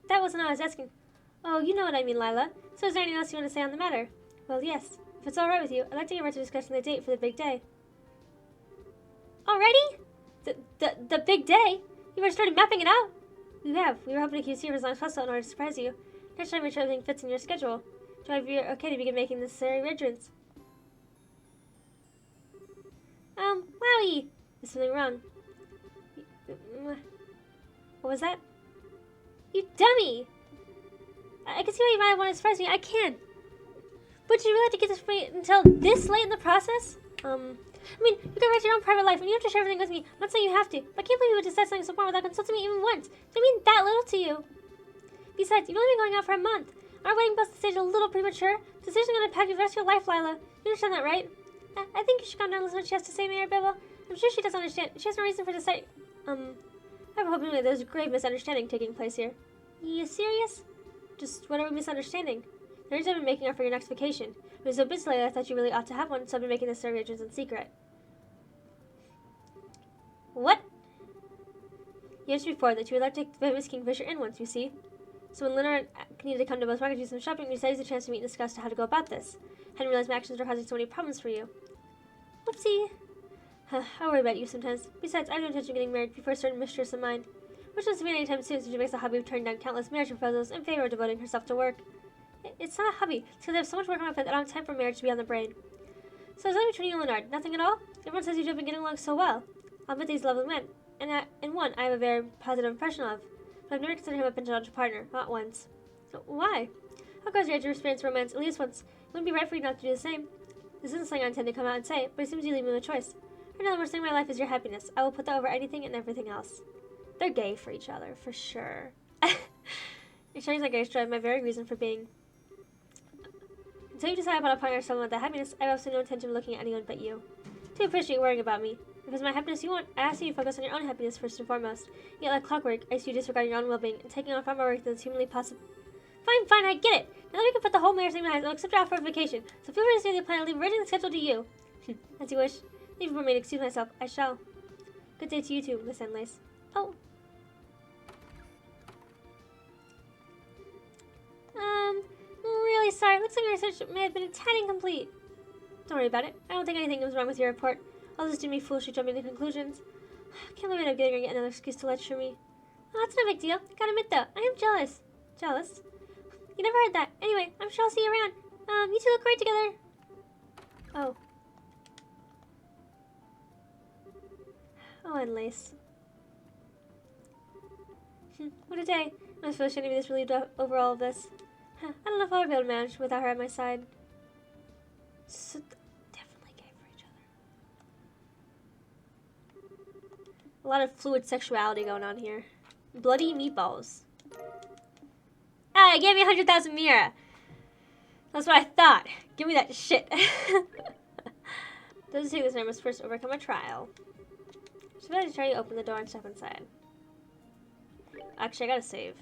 That wasn't all I was asking. Oh, you know what I mean, Lila. So is there anything else you want to say on the matter? Well, yes. If it's alright with you, I'd like to get right to discussing the date for the big day. Already? The big day? You've already started mapping it out? We have. We were hoping to keep you for as long as possible in order to surprise you. Next time, make sure everything fits in your schedule. Do I be okay to begin making the necessary arrangements? Wowie! There's something wrong. What was that? You dummy! I can see why you might want to surprise me. I can. But you really have to get this for me until this late in the process? I mean, you can write your own private life and you have to share everything with me. I'm not saying you have to, but I can't believe you would decide something so far without consulting me even once. Do I mean that little to you? Besides, you've only been going out for a month. Our wedding bus stage is a little premature. Decision's gonna impact the rest of your life, Lila. You understand that, right? I think you should calm down and listen to what she has to say, Maybelle. I'm sure she does understand. She has no reason for deciding. I'm hoping that there's a grave misunderstanding taking place here. You serious? Just what are we misunderstanding? The reason I've been making up for your next vacation. It was so busy lately, I thought you really ought to have one, so I've been making this arrangements in secret. What? You mentioned before that you would like to take the famous Kingfisher in once, you see. So when Leonard needed to come to Bell's Market to do some shopping, we decided to use a chance to meet and discuss how to go about this. Hadn't realized my actions were causing so many problems for you. Whoopsie. I worry about you sometimes. Besides, I have no intention of getting married before a certain mistress of mine, which doesn't mean anytime soon, since she makes a hobby of turning down countless marriage proposals in favor of devoting herself to work. It's not a hobby. It's because I have so much work on my plate that I don't have time for marriage to be on the brain. So it's only between you and Leonard. Nothing at all? Everyone says you two have been getting along so well. I'll bet he's a lovely man. And one I have a very positive impression of. But I've never considered him a potential partner. Not once. So why? Of course you had to experience romance at least once. It wouldn't be right for you not to do the same. This isn't something I intend to come out and say, but it seems you leave me with a choice. Right now the worst thing in my life is your happiness. I will put that over anything and everything else. They're gay for each other, for sure. Ensuring that gays drive my very reason for being. Until you decide upon a partner or someone with that happiness, I have absolutely no intention of looking at anyone but you. Do appreciate worrying about me. If it's my happiness you want, I ask you to focus on your own happiness first and foremost. Yet like clockwork, I see you disregarding your own well-being and taking on far more work than is humanly possible. Fine, I get it. Now that we can put the whole marriage thing behind us, I'll accept your offer of vacation. So feel free to stay the plan and leave originally scheduled to you. As you wish. Leave for me to excuse myself. I shall. Good day to you too, Miss Enlace. Oh. Really sorry. Looks like your research may have been a tad incomplete. Don't worry about it. I don't think anything was wrong with your report. I'll just do me foolishly jumping to conclusions. Can't believe I'm getting yet another excuse to lecture me. Oh, that's no big deal. Gotta admit though, I am jealous. Jealous? You never heard that. Anyway, I'm sure I'll see you around. You two look great together. Oh. Oh, Enlace. What a day. I was feeling to be this relieved over all of this. I don't know if I'll be able to manage without her at my side. So, definitely gay for each other. A lot of fluid sexuality going on here. Bloody meatballs. Ah, it gave me 100,000 Mira. That's what I thought. Give me that shit. Doesn't take this time. I must first overcome a trial. So I try to open the door and step inside. Actually, I gotta save.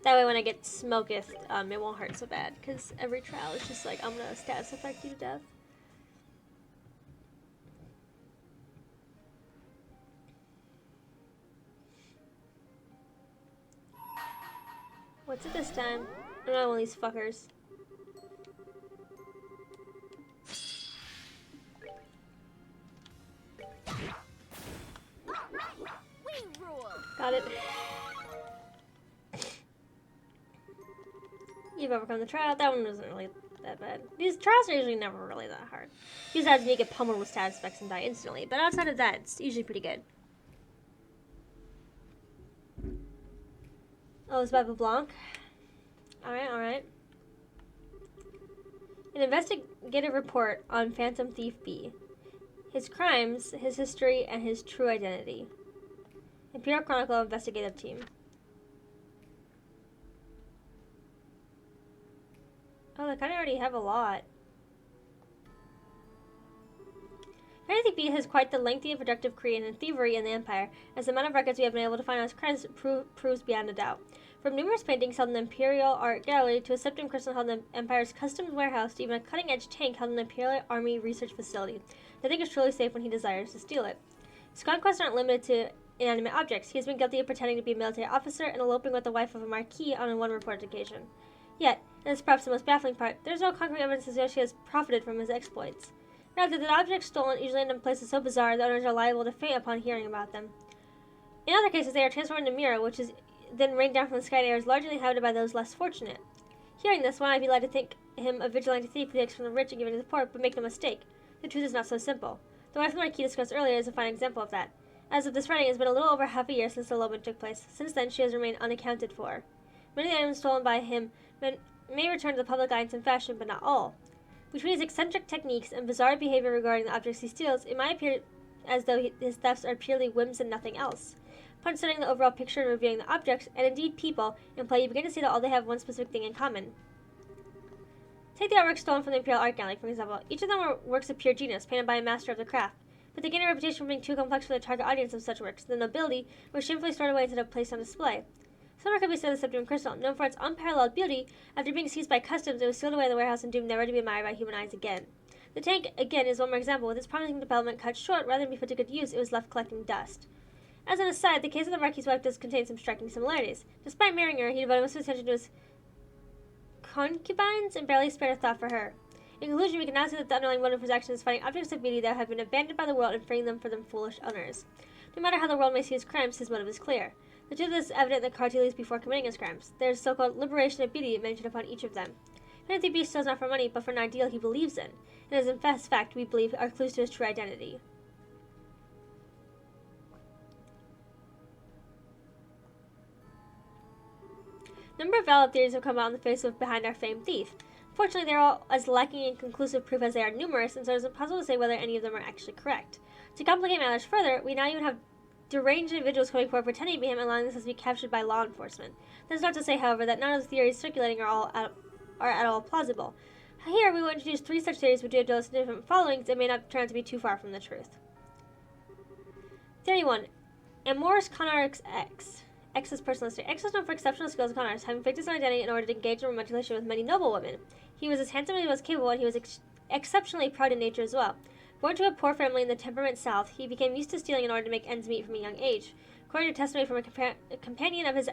That way when I get smoketh, it won't hurt so bad. Because every trial is just like, I'm gonna status effect you to death. What's it this time? I'm not one of these fuckers. Got it. You've overcome the trial. That one wasn't really that bad. These trials are usually never really that hard. These odds you get pummeled with status effects and die instantly. But outside of that, it's usually pretty good. Oh, it's by BlueBlanc. Alright. An investigative report on Phantom Thief B. His crimes, his history, and his true identity. Imperial Chronicle Investigative Team. Oh, they kind of already have a lot. Phantom Thief B has quite the lengthy and productive career in thievery in the Empire, as the amount of records we have been able to find on his crimes proves beyond a doubt. From numerous paintings held in the Imperial Art Gallery to a septum crystal held in the Empire's customs warehouse to even a cutting-edge tank held in the Imperial Army Research Facility, the thing is truly safe when he desires to steal it. His conquests aren't limited to inanimate objects. He has been guilty of pretending to be a military officer and eloping with the wife of a marquis on one reported occasion. Yet, and this is perhaps the most baffling part, there is no concrete evidence to suggest he has profited from his exploits. Rather, the objects stolen usually end up in places so bizarre that owners are liable to faint upon hearing about them. In other cases, they are transformed into Mira, which is then rained down from the sky and air is largely inhabited by those less fortunate. Hearing this, one might be led to think him a vigilante thief who takes from the rich and gives to the poor, but make no mistake, the truth is not so simple. The wife of the Marquis discussed earlier is a fine example of that. As of this writing, it has been a little over half a year since the elopement took place. Since then, she has remained unaccounted for. Many of the items stolen by him may return to the public eye in some fashion, but not all. Between his eccentric techniques and bizarre behavior regarding the objects he steals, it might appear as though his thefts are purely whims and nothing else. Upon studying the overall picture and reviewing the objects, and indeed people, in play, you begin to see that all they have one specific thing in common. Take the artwork stolen from the Imperial Art Gallery, for example. Each of them were works of pure genius, painted by a master of the craft. But they gained a reputation for being too complex for the target audience of such works. The nobility were shamefully stored away instead of placed on display. Similar could be said of the Septium Crystal. Known for its unparalleled beauty, after being seized by customs, it was sealed away in the warehouse and doomed never to be admired by human eyes again. The tank, again, is one more example. With its promising development cut short, rather than be put to good use, it was left collecting dust. As an aside, the case of the Marquis' wife does contain some striking similarities. Despite marrying her, he devoted most of his attention to his concubines and barely spared a thought for her. In conclusion, we can now see that the underlying motive for his action is finding objects of beauty that have been abandoned by the world and freeing them from their foolish owners. No matter how the world may see his crimes, his motive is clear. The truth is evident in the cards he leaves before committing his crimes. There is so-called liberation of beauty mentioned upon each of them. Fantasy Beast steals not for money, but for an ideal he believes in, and as in fact we believe are clues to his true identity. A number of valid theories have come out in the face of behind our famed thief. Fortunately, they are all as lacking in conclusive proof as they are numerous, and so it is impossible to say whether any of them are actually correct. To complicate matters further, we now even have deranged individuals coming forward pretending to be him, allowing themselves to be captured by law enforcement. That is not to say, however, that none of the theories circulating are at all plausible. Here, we will introduce 3 such theories which do have different followings and may not turn out to be too far from the truth. Theory 1. Amorous Conarx X. X's personal history. X was known for exceptional skills in con arts, having faked his own identity in order to engage in romantic relations with many noble women. He was as handsome as he was capable, and he was exceptionally proud in nature as well. Born to a poor family in the temperament South, he became used to stealing in order to make ends meet from a young age. According to testimony from a companion of his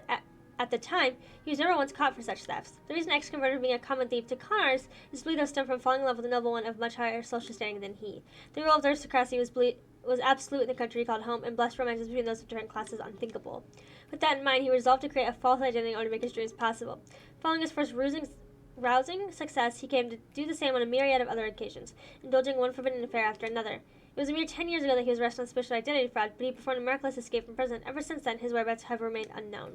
at the time, he was never once caught for such thefts. The reason X converted from being a common thief to con artists is believed to stem from falling in love with a noble one of much higher social standing than he. The rule of aristocracy was absolute in the country he called home, and blessed romances between those of different classes unthinkable. With that in mind, he resolved to create a false identity in order to make his dreams possible. Following his first rousing success, he came to do the same on a myriad of other occasions, indulging one forbidden affair after another. It was a mere 10 years ago that he was arrested on suspicion of identity fraud, but he performed a miraculous escape from prison. Ever since then, his whereabouts have remained unknown.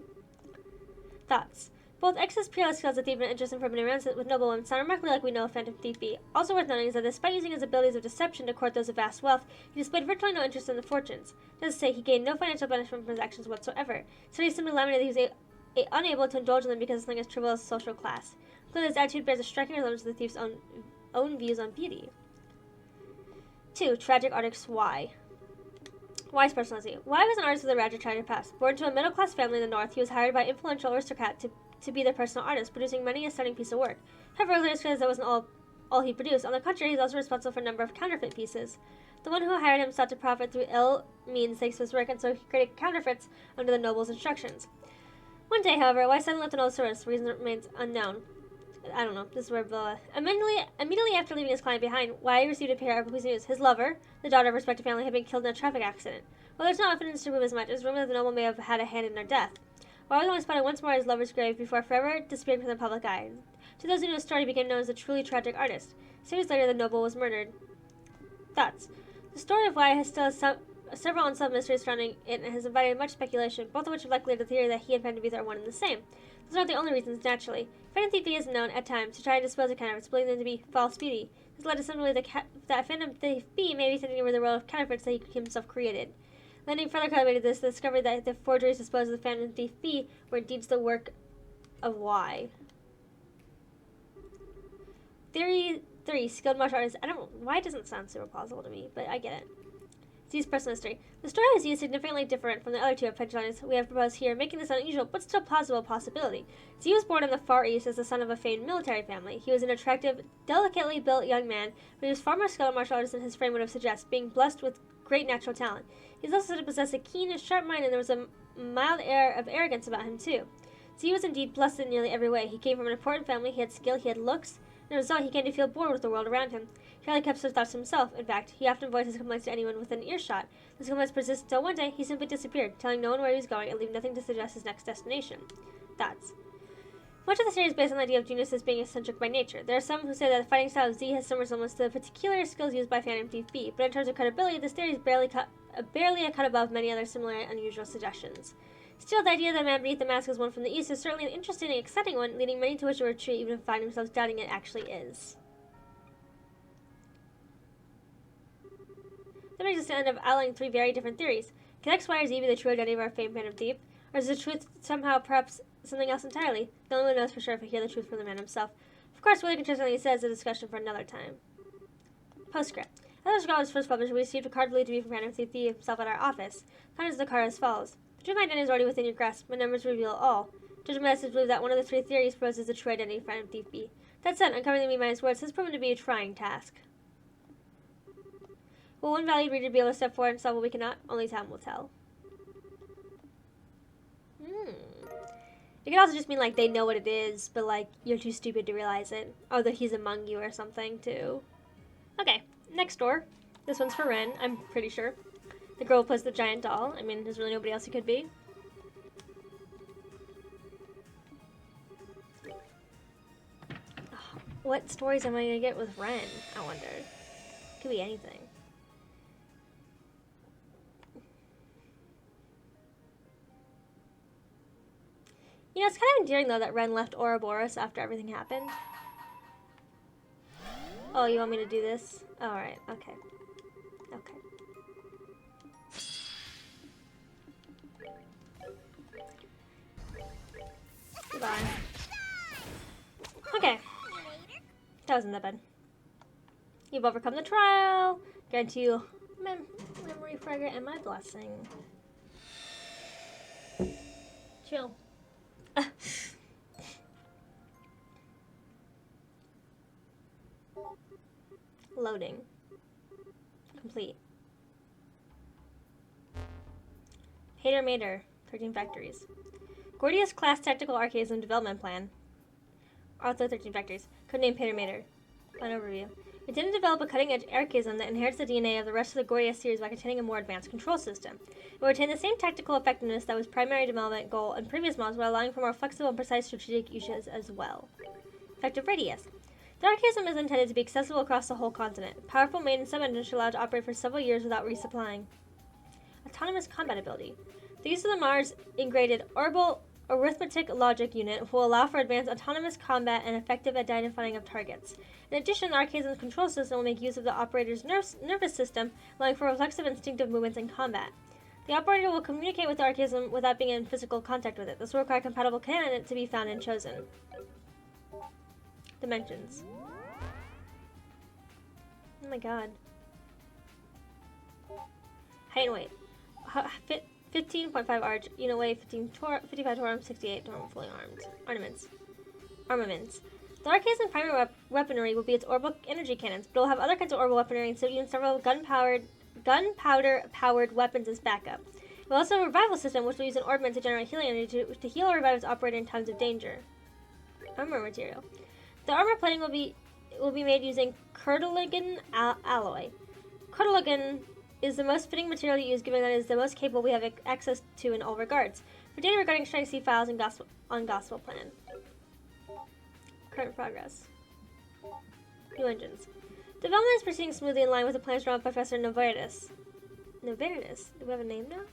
Thoughts. Both X's peerless skills as a thief and interest in forbidden romances with noble women sound remarkably like we know a phantom thief be. Also worth noting is that despite using his abilities of deception to court those of vast wealth, he displayed virtually no interest in the fortunes. That is to say, he gained no financial benefit from his actions whatsoever. So he simply lamented that he was unable to indulge in them because of something as trivial as social class. Clearly, his attitude bears a striking resemblance to the thief's own views on beauty. 2. Tragic artist Y. Y's personality. Y was an artist with a rather tragic past. Born to a middle-class family in the north, he was hired by an influential aristocrat to be their personal artist, producing many a stunning piece of work. However, later discovered that wasn't all he produced. On the contrary, he was also responsible for a number of counterfeit pieces. The one who hired him sought to profit through ill means thanks to his work, and so he created counterfeits under the noble's instructions. One day, however, Y suddenly left an old service. The reason remains unknown. I don't know. This is where immediately after leaving his client behind, Y received a pair of police news. His lover, the daughter of a respected family, had been killed in a traffic accident. While there's no evidence to prove as much, it's rumored that the noble may have had a hand in their death. Y was only spotted once more at his lover's grave before forever disappearing from the public eye. To those who knew his story, he became known as a truly tragic artist. 6 years later, the noble was murdered. Thoughts. The story of Y has still several unsolved mysteries surrounding it and has invited much speculation, both of which have likely led to the theory that he and Phantom Thief are one and the same. Those are not the only reasons, naturally. Phantom Thief is known, at times, to try to dispose of counterfeits, believing them to be false beauty. This led to some belief that Phantom Thief B may be sending over the world of counterfeits that he himself created. Lending further credibility to this, the discovery that the forgeries disposed of the Phantom Thief B were indeed the work of Y. Theory 3, skilled martial artist. Y doesn't sound super plausible to me, but I get it. Z's personal history. The story of Z is significantly different from the other 2 adventures we have proposed here, making this an unusual but still plausible possibility. Z was born in the Far East as the son of a famed military family. He was an attractive, delicately built young man, but he was far more skilled martial artist than his frame would have suggested, being blessed with great natural talent. He was also said to possess a keen and sharp mind, and there was a mild air of arrogance about him too. Z was indeed blessed in nearly every way. He came from an important family, he had skill, he had looks, and as a result he came to feel bored with the world around him. He hardly kept such thoughts to himself. In fact, he often voiced his complaints to anyone within earshot. His complaints persisted until one day he simply disappeared, telling no one where he was going and leaving nothing to suggest his next destination. Thoughts. Much of the series is based on the idea of geniuses being eccentric by nature. There are some who say that the fighting style of Z has some resemblance to the particular skills used by Phantom Thief B, but in terms of credibility, this theory is barely a cut above many other similar and unusual suggestions. Still, the idea that the man beneath the mask is one from the East is certainly an interesting and exciting one, leading many to wish to retreat even if find themselves doubting it actually is. That makes us end up outlining 3 very different theories. Can X, Y, or Z be the true identity of our famed Phantom Thief? Or is the truth somehow perhaps something else entirely? The only one knows for sure if we hear the truth from the man himself. Of course, what he consistently says is a discussion for another time. Postscript. As the Scroll was first published, we received a card believed to be from Phantom Thief himself at our office. Contents of the card as follows. The true identity is already within your grasp. My numbers reveal all. Judgment message believes that one of the 3 theories proposes the true identity of Phantom Thief B. That said, uncovering the B-minus words has proven to be a trying task. Will one valued reader be able to step forward and solve what we cannot? Only time will tell. It could also just mean, like, they know what it is, but, like, you're too stupid to realize it. Or that he's among you or something, too. Okay, next door. This one's for Ren, I'm pretty sure. The girl who plays the giant doll. I mean, there's really nobody else who could be. Oh, what stories am I going to get with Ren, I wonder? Could be anything. You know, it's kind of endearing, though, that Ren left Ouroboros after everything happened. Oh, you want me to do this? Alright, okay. Okay. Goodbye. Okay. That wasn't that bad. You've overcome the trial. Grant you memory fragment and my blessing. Chill. Loading. Complete. Hater Mater. 13 factories. Gordius Class Tactical Archaism Development Plan. Also 13 factories. Codename Hater Mater. Plan overview. We intend to develop a cutting-edge archaism that inherits the DNA of the rest of the Gordius series by containing a more advanced control system. It will retain the same tactical effectiveness that was primary development goal in previous models while allowing for more flexible and precise strategic uses as well. Effective radius. The archaism is intended to be accessible across the whole continent. Powerful main and sub-engines should allow it to operate for several years without resupplying. Autonomous combat ability. The use of the Mars-integrated orbital arithmetic logic unit will allow for advanced autonomous combat and effective identifying of targets. In addition, the archaism's control system will make use of the operator's nervous system, allowing for reflexive instinctive movements in combat. The operator will communicate with the archaism without being in physical contact with it. This will require a compatible candidate to be found and chosen. Dimensions. Oh my god. Height and weight. 15.5 arch, unit weight 55 torum, 68 torum, fully armed. Armaments. The archaism primary weaponry will be its orbital energy cannons, but it will have other kinds of orbital weaponry, including several gunpowder-powered weapons as backup. It will also have a revival system, which will use an orbment to generate healing energy to heal or revive its operator in times of danger. Armor material. The armor plating will be made using curtiligan alloy. Curtiligan is the most fitting material to use, given that it is the most capable we have access to in all regards. For data regarding strike, see files and gospel plan. Current progress. New engines. Development is proceeding smoothly in line with the plans drawn by Professor Novatus. Novatus? Do we have a name now?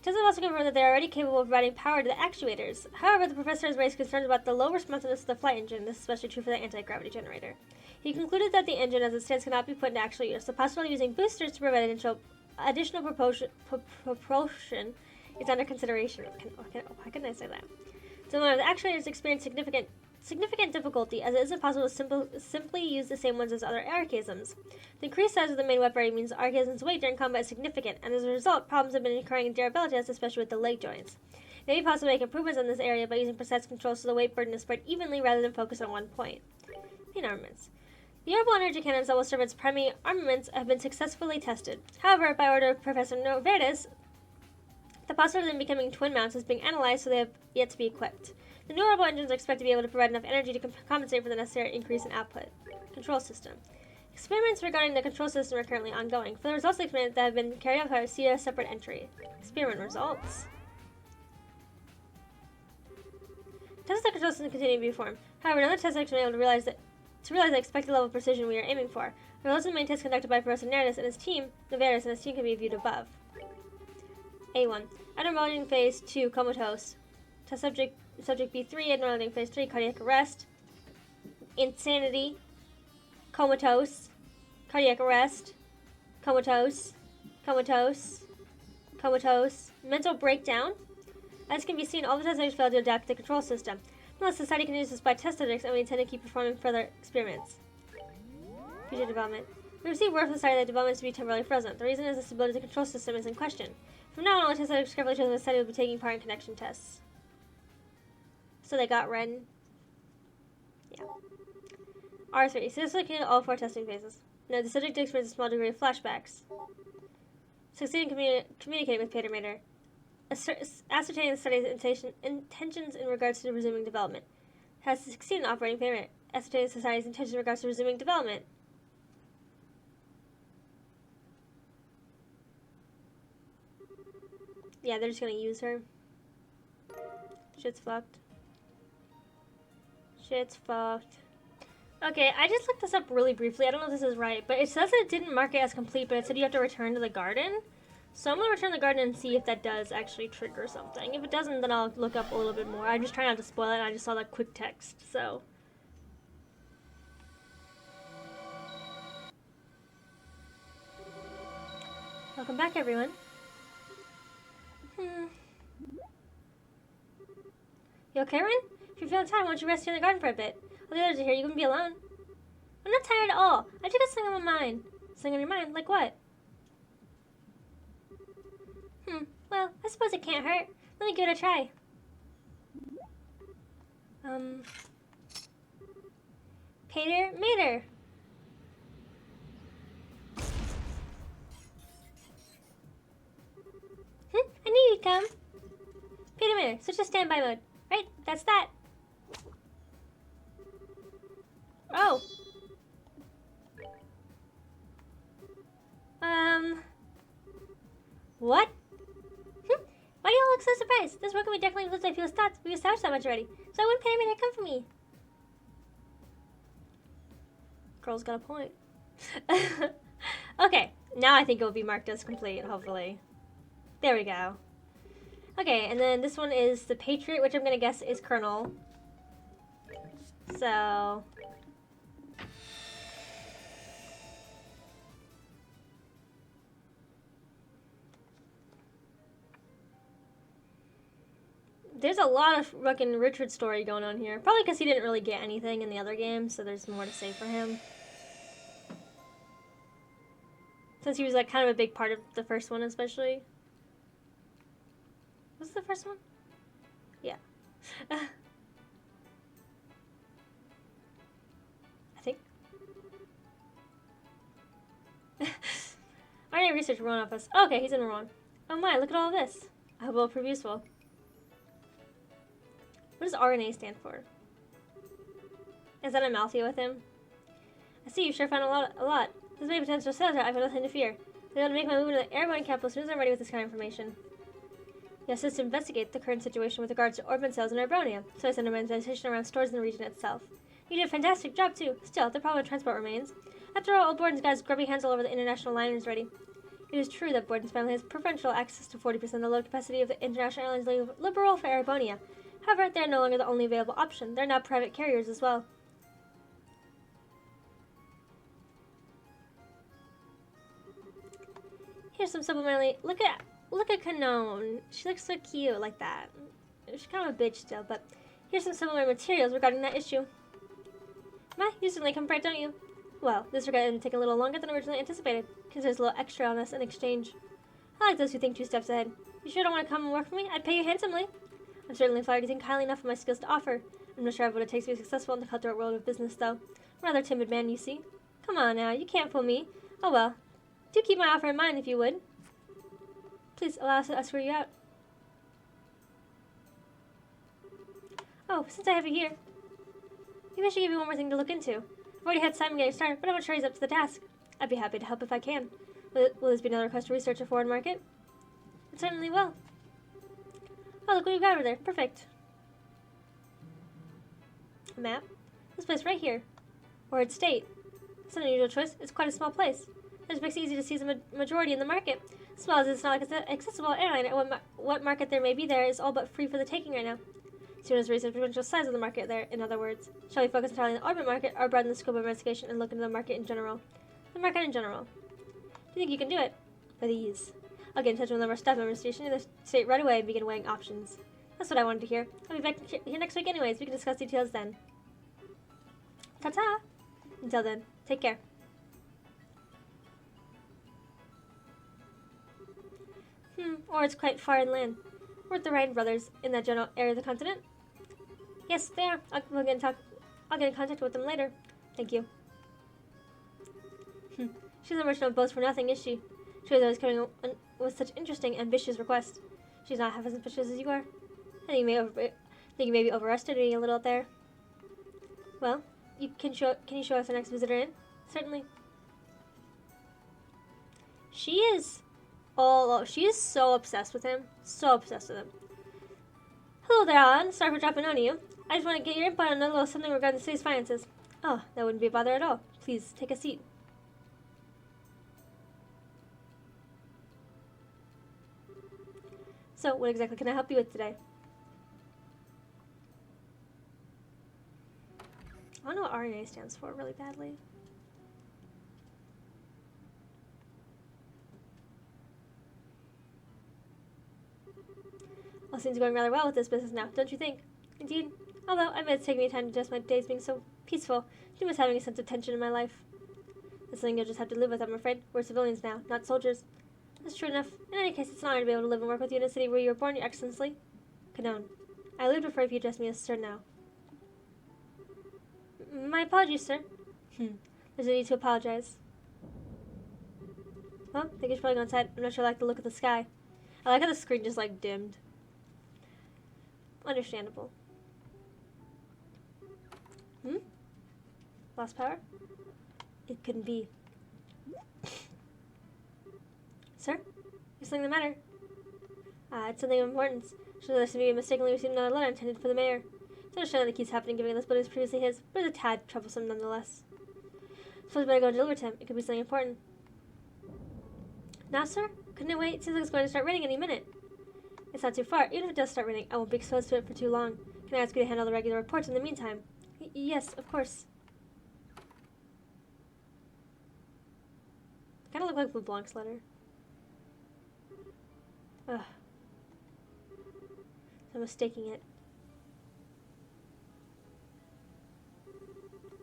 Tesla also confirmed that they are already capable of providing power to the actuators. However, the professor has raised concerns about the low responsiveness of the flight engine. This is especially true for the anti-gravity generator. He concluded that the engine, as it stands, cannot be put into actual use. The possibility of using boosters to provide additional propulsion is under consideration. How can I say that? Similar, the actuators experience significant difficulty, as it isn't possible to simply use the same ones as other archaisms. The increased size of the main weaponry means the archaism's weight during combat is significant, and as a result, problems have been occurring in durability tests, especially with the leg joints. It may be possible to make improvements in this area by using precise controls so the weight burden is spread evenly rather than focused on one point. Main armaments. The orbital energy cannons that will serve as primary armaments have been successfully tested. However, by order of Professor Novatus, the possibility of them becoming twin mounts is being analyzed, so they have yet to be equipped. The new orbital engines are expected to be able to provide enough energy to compensate for the necessary increase in output. Control system. Experiments regarding the control system are currently ongoing. For the results of the experiment that have been carried out, see a separate entry. Experiment results. Test the control system continue to be formed. However, none of the test section was able to realize the expected level of precision we are aiming for. The results of the main test conducted by Professor Naradis and his team, Novaris and his team, can be viewed above. A1. Under phase 2, comatose. Test subject B3, abnormal phase 3, cardiac arrest. Insanity. Comatose. Cardiac arrest. Comatose. Comatose. Comatose. Mental breakdown. As can be seen, all the test subjects failed to adapt to the control system. Unless society continues to supply test subjects, and we intend to keep performing further experiments. Future development. We received word from the society that development is to be temporarily frozen. The reason is the stability of the control system is in question. From now on, all the test subjects carefully chosen in the study will be taking part in connection tests. So they got Ren. Yeah. R3. Successfully completed all 4 testing phases. No, the subject experienced a small degree of flashbacks. Succeeding in communicating with Patermater. Ascertaining the study's intentions in regards to resuming development. Has succeeded in operating Patermater. Ascertaining society's intentions in regards to resuming development. Yeah, they're just gonna use her. Shit's fucked. Shit's fucked. Okay, I just looked this up really briefly. I don't know if this is right, but it says that it didn't mark it as complete, but it said you have to return to the garden. So I'm gonna return to the garden and see if that does actually trigger something. If it doesn't, then I'll look up a little bit more. I'm just trying not to spoil it, and I just saw that quick text, so. Welcome back, everyone. You okay, Ren? If you're feeling tired, why don't you rest here in the garden for a bit? All the others are here, you can be alone. I'm not tired at all. I just got something on my mind. Something on your mind? Like what? Well, I suppose it can't hurt. Let me give it a try. Patermater. I knew you'd come. Patermater, switch to standby mode. Right, that's that. Oh. What? Why do you all look so surprised? This work will be definitely includes my fewest thoughts. We've established that much already. So when Patermater come for me? Girl's got a point. Okay, now I think it will be marked as complete, hopefully. There we go. Okay, and then this one is the Patriot, which I'm gonna guess is Colonel. So... there's a lot of fucking Richard story going on here. Probably because he didn't really get anything in the other game, so there's more to say for him. Since he was like kind of a big part of the first one, especially. Was it the first one? Yeah. I think. RNA research Rowan office. Oh, okay, he's in Rowan. Oh my, look at all this. I hope it will prove useful. What does RNA stand for? Is that a Malthea with him? I see, you sure found a lot. There's many potential cells I've got nothing to fear. I'll be able to make my move into the airborne camp as soon as I'm ready with this kind of information. You assist to investigate the current situation with regards to orphan cells in Arbonia, so I send a organization around stores in the region itself. You did a fantastic job, too. Still, the problem with transport remains. After all, Borden's got his grubby hands all over the international liners ready. It is true that Borden's family has preferential access to 40% of the load capacity of the International Airlines Liberal for Arbonia. However, they are no longer the only available option. They're now private carriers as well. Here's some supplementary. Look at Canon. She looks so cute like that. She's kind of a bitch still, but here's some supplementary materials regarding that issue. You certainly come right, don't you? Well, this regard didn't take a little longer than originally anticipated. Considers a little extra on us in exchange. I like those who think 2 steps ahead. You sure don't want to come and work for me? I'd pay you handsomely. I'm certainly flattered you think highly enough of my skills to offer. I'm not sure I have what it takes to be successful in the cutthroat world of business, though. I'm a rather timid man, you see. Come on now, you can't fool me. Oh well. Do keep my offer in mind, if you would. Please allow us to escort you out. Oh, since I have you here, maybe I should give you one more thing to look into. I've already had Simon getting started, but I'm not sure he's up to the task. I'd be happy to help if I can. Will this be another request to research a foreign market? It certainly will. Oh, look what you've got over there. Perfect. A map? This place right here. Ward State. It's an unusual choice. It's quite a small place. That just makes it easy to seize the majority in the market. Small as it's not like it's an accessible airline. What market there may be there is all but free for the taking right now. Soon as research the potential size of the market there, in other words. Shall we focus entirely on the orbit market or broaden the scope of investigation and look into the market in general? The market in general. Do you think you can do it? With ease. I'll get in touch with one of our staff members stationed in the state right away and begin weighing options. That's what I wanted to hear. I'll be back here next week anyways. We can discuss details then. Ta-ta! Until then, take care. Or it's quite far inland. We're at the Ryan brothers in that general area of the continent. Yes, they are. I'll get in contact with them later. Thank you. She's a merchant of boast for nothing, is she? She was always coming with such interesting, ambitious requests. She's not half as ambitious as you are. I think you may be overestimating a little there. Well, can you show us our next visitor in? Certainly. She is so obsessed with him. So obsessed with him. Hello there, Alan. Sorry for dropping on you. I just want to get your input on a little something regarding the city's finances. Oh, that wouldn't be a bother at all. Please, take a seat. So, what exactly can I help you with today? I don't know what RNA stands for really badly. All seems going rather well with this business now, don't you think? Indeed. Although, I admit it's taken me time to adjust my days being so peaceful. You must having a sense of tension in my life. That's something you'll just have to live with, I'm afraid. We're civilians now, not soldiers. That's true enough. In any case, it's an honor to be able to live and work with you in a city where you were born, Your Excellency. Canon. I would prefer if you address me as Sir now. My apologies, sir. There's no need to apologize. Well, I think you should probably go inside. I'm not sure I like the look of the sky. I like how the screen just, like, dimmed. Understandable. Lost power? It couldn't be. Sir? There's something the matter. It's something of importance. Should this be mistakenly received another letter intended for the mayor? It's understandable that keeps happening given this, but it was previously his, but it's a tad troublesome nonetheless. Suppose I better go deliver to him. It could be something important. Now, sir? Couldn't it wait? It seems like it's going to start raining any minute. It's not too far. Even if it does start raining, I won't be exposed to it for too long. Can I ask you to handle the regular reports in the meantime? Yes, of course. Kind of look like BlueBlanc's letter. Ugh. I'm mistaking it.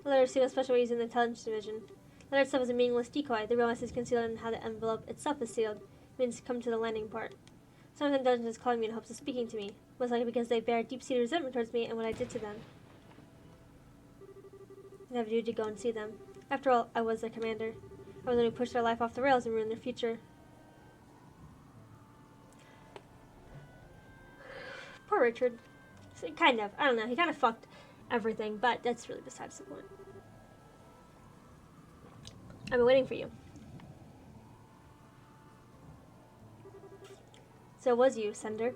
The letter is special used in the intelligence division. The letter itself is a meaningless decoy. The real message is concealed in how the envelope itself is sealed. It means come to the landing port. Some of the intelligence is calling me in hopes of speaking to me. Most likely because they bear deep-seated resentment towards me and what I did to them. I have a duty to go and see them. After all, I was their commander. I was the one who pushed their life off the rails and ruined their future. Poor Richard. So, kind of. I don't know. He kind of fucked everything, but that's really besides the point. I've been waiting for you. So it was you, Sender.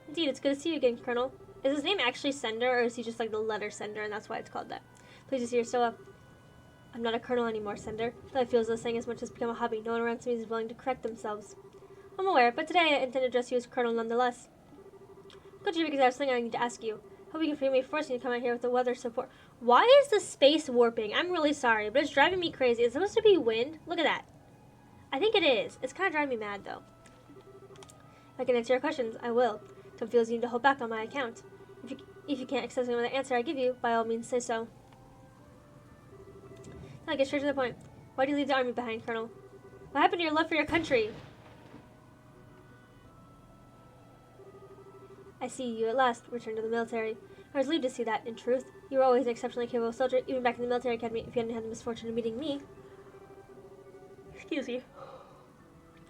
Indeed, it's good to see you again, Colonel. Is his name actually Sender, or is he just like the letter Sender, and that's why it's called that? Please to see you're still up. I'm not a colonel anymore, Sender. Though I feel as though saying as much has become a hobby. No one around me is willing to correct themselves. I'm aware, but today I intend to address you as Colonel nonetheless. Go to you because I have something I need to ask you. Hope you can forgive me for forcing you to come out here with the weather support. Why is the space warping? I'm really sorry, but it's driving me crazy. It's supposed to be wind. Look at that. I think it is. It's kind of driving me mad, though. If I can answer your questions, I will. Don't feel as you need to hold back on my account. If you can't accept the answer I give you, by all means say so. Now get straight to the point. Why do you leave the army behind, Colonel? What happened to your love for your country? I see you at last returned to the military. I was relieved to see that, in truth. You were always an exceptionally capable soldier, even back in the military academy, if you hadn't had the misfortune of meeting me. Excuse me. If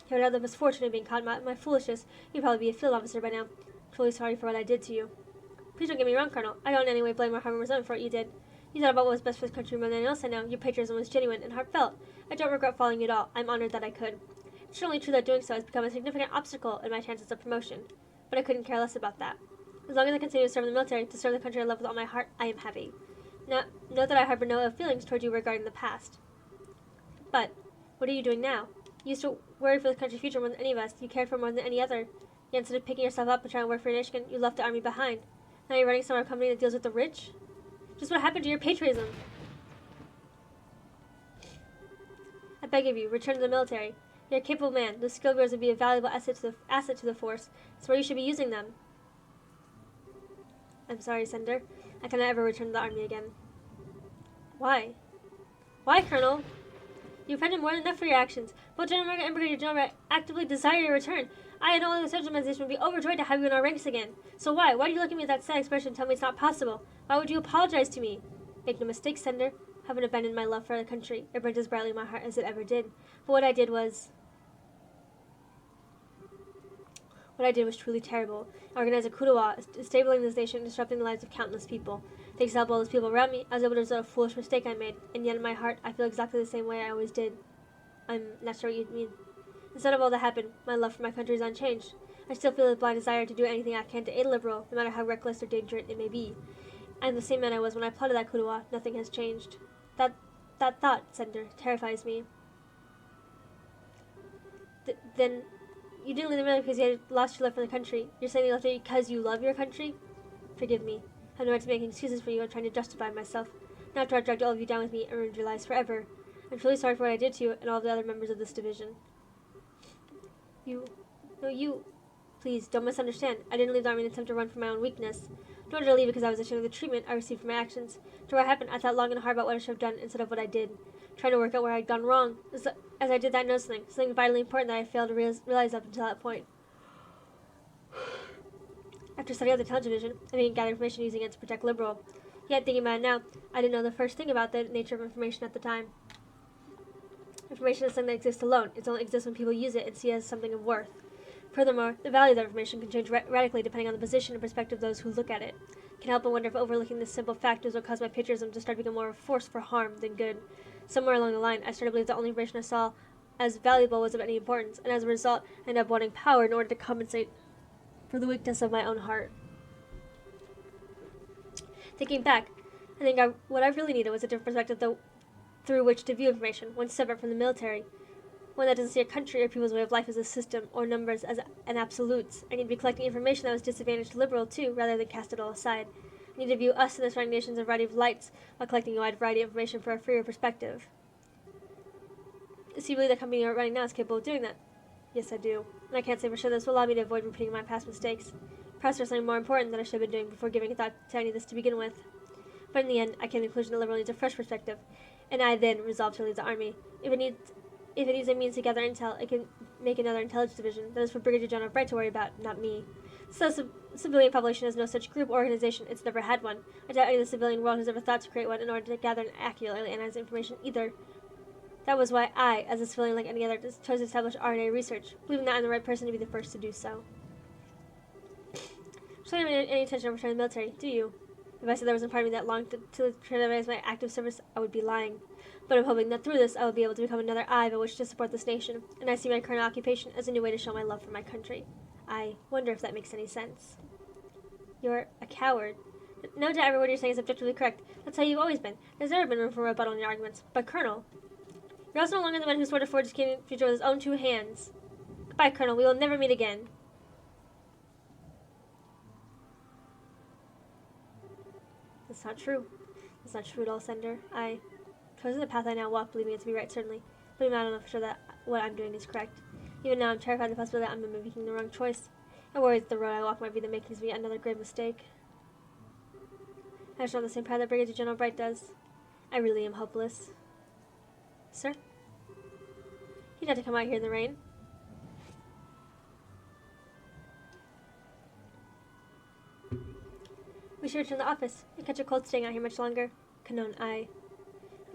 you had had the misfortune of being caught in my foolishness, you'd probably be a field officer by now. I'm truly sorry for what I did to you. Please don't get me wrong, Colonel. I don't in any way blame or harm or resent for what you did. You thought about what was best for the country more than anyone else I know. Your patriotism was genuine and heartfelt. I don't regret following you at all. I'm honored that I could. It's certainly true that doing so has become a significant obstacle in my chances of promotion. But I couldn't care less about that. As long as I continue to serve in the military, to serve the country I love with all my heart, I am happy. Now, note that I harbor no ill feelings toward you regarding the past. But, what are you doing now? You used to worry for the country's future more than any of us. You cared for more than any other. Yet instead of picking yourself up and trying to work for your nation, you left the army behind. Now you're running some company that deals with the rich? Just what happened to your patriotism? I beg of you, return to the military. You're a capable man. Those skill girls would be a valuable asset to the force. It's where you should be using them. I'm sorry, Senator. I cannot ever return to the army again. Why? Why, Colonel? You've rendered more than enough for your actions. Both General Morgan and Brigadier General actively desire your return. I and all the social organization would be overjoyed to have you in our ranks again. So why? Why do you look at me with that sad expression and tell me it's not possible? Why would you apologize to me? Make no mistake, Senator. I haven't abandoned my love for the country. It burnt as brightly in my heart as it ever did. But what I did was truly terrible. I organized a coup d'etat, destabilizing this nation and disrupting the lives of countless people. Thanks to help all those people around me, I was able to resolve a foolish mistake I made, and yet in my heart, I feel exactly the same way I always did. I'm not sure what you mean. Instead of all that happened, my love for my country is unchanged. I still feel a blind desire to do anything I can to aid a liberal, no matter how reckless or dangerous it may be. I am the same man I was when I plotted that coup d'etat. Nothing has changed. That thought, Senator, terrifies me. Then, you didn't leave the military because you had lost your love for the country. You're saying you left it because you love your country? Forgive me. I have no right to make excuses for you. I'm trying to justify myself. Not after I dragged all of you down with me and ruined your lives forever. I'm truly sorry for what I did to you and all of the other members of this division. Please, don't misunderstand. I didn't leave the army in an attempt to run from my own weakness. Nor did I leave because I was ashamed of the treatment I received for my actions. To what happened, I thought long and hard about what I should have done instead of what I did. Trying to work out where I had gone wrong. As I did that, I noticed something vitally important that I failed to realize up until that point. After studying out the television, I began gathering information using it to protect liberal. Yet, thinking about it now, I didn't know the first thing about the nature of information at the time. Information is something that exists alone. It only exists when people use it and see it as something of worth. Furthermore, the value of that information can change radically depending on the position and perspective of those who look at it. I can help but wonder if overlooking this simple fact is what caused my patriotism to start becoming more of a force for harm than good. Somewhere along the line, I started to believe the only information I saw as valuable was of any importance, and as a result, I ended up wanting power in order to compensate for the weakness of my own heart. Thinking back, I think what I really needed was a different perspective through which to view information, one separate from the military. One that doesn't see a country or people's way of life as a system or numbers as an absolutes. I need to be collecting information that was disadvantaged to liberal too, rather than cast it all aside. I need to view us and the surrounding nations in a variety of lights while collecting a wide variety of information for a freer perspective. Do you believe the company you're running now is capable of doing that? Yes, I do. And I can't say for sure this will allow me to avoid repeating my past mistakes. Perhaps there's something more important that I should have been doing before giving a thought to any of this to begin with. But in the end, I came to the conclusion that liberal needs a fresh perspective, and I then resolved to leave the army. If it needs a means to gather intel, it can make another intelligence division. That is for Brigadier General Bright to worry about, not me. So the civilian population has no such group or organization. It's never had one. I doubt any of the civilian world has ever thought to create one in order to gather and accurately analyze information either. That was why I, as a civilian like any other, chose to establish RNA research, believing that I'm the right person to be the first to do so. So you don't have any intention of returning to the military, do you? If I said there wasn't part of me that longed to transform my active service, I would be lying. But I'm hoping that through this, I will be able to become another eye by which to support this nation, and I see my current occupation as a new way to show my love for my country. I wonder if that makes any sense. You're a coward. No doubt every word you're saying is objectively correct. That's how you've always been. There's never been room for rebuttal in your arguments. But, Colonel, you're also no longer the man who swore to forge his future with his own two hands. Goodbye, Colonel. We will never meet again. That's not true. That's not true at all, Senator. Chosen the path I now walk, believing it to be right, certainly. But even I don't know for sure that what I'm doing is correct. Even now, I'm terrified of the possibility that I'm making the wrong choice. I worry that the road I walk might be the makings of yet another grave mistake. I just not the same path that Brigadier General Bright does. I really am hopeless. Sir? You'd have to come out here in the rain. We should return to the office. You catch a cold staying out here much longer. Canon, I'm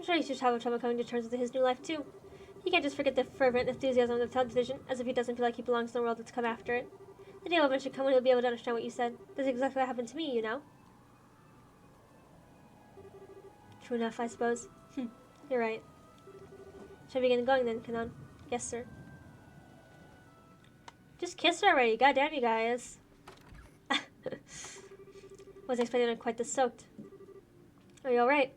sure he should have trouble coming to terms with his new life, too. He can't just forget the fervent enthusiasm of the television, as if he doesn't feel like he belongs in the world that's come after it. The day will eventually come when he'll be able to understand what you said. That's exactly what happened to me, you know. True enough, I suppose. You're right. Shall we begin going then, Canon? Yes, sir. Just kiss her already. Goddamn, you guys. Wasn't expecting her quite this soaked. Are you alright?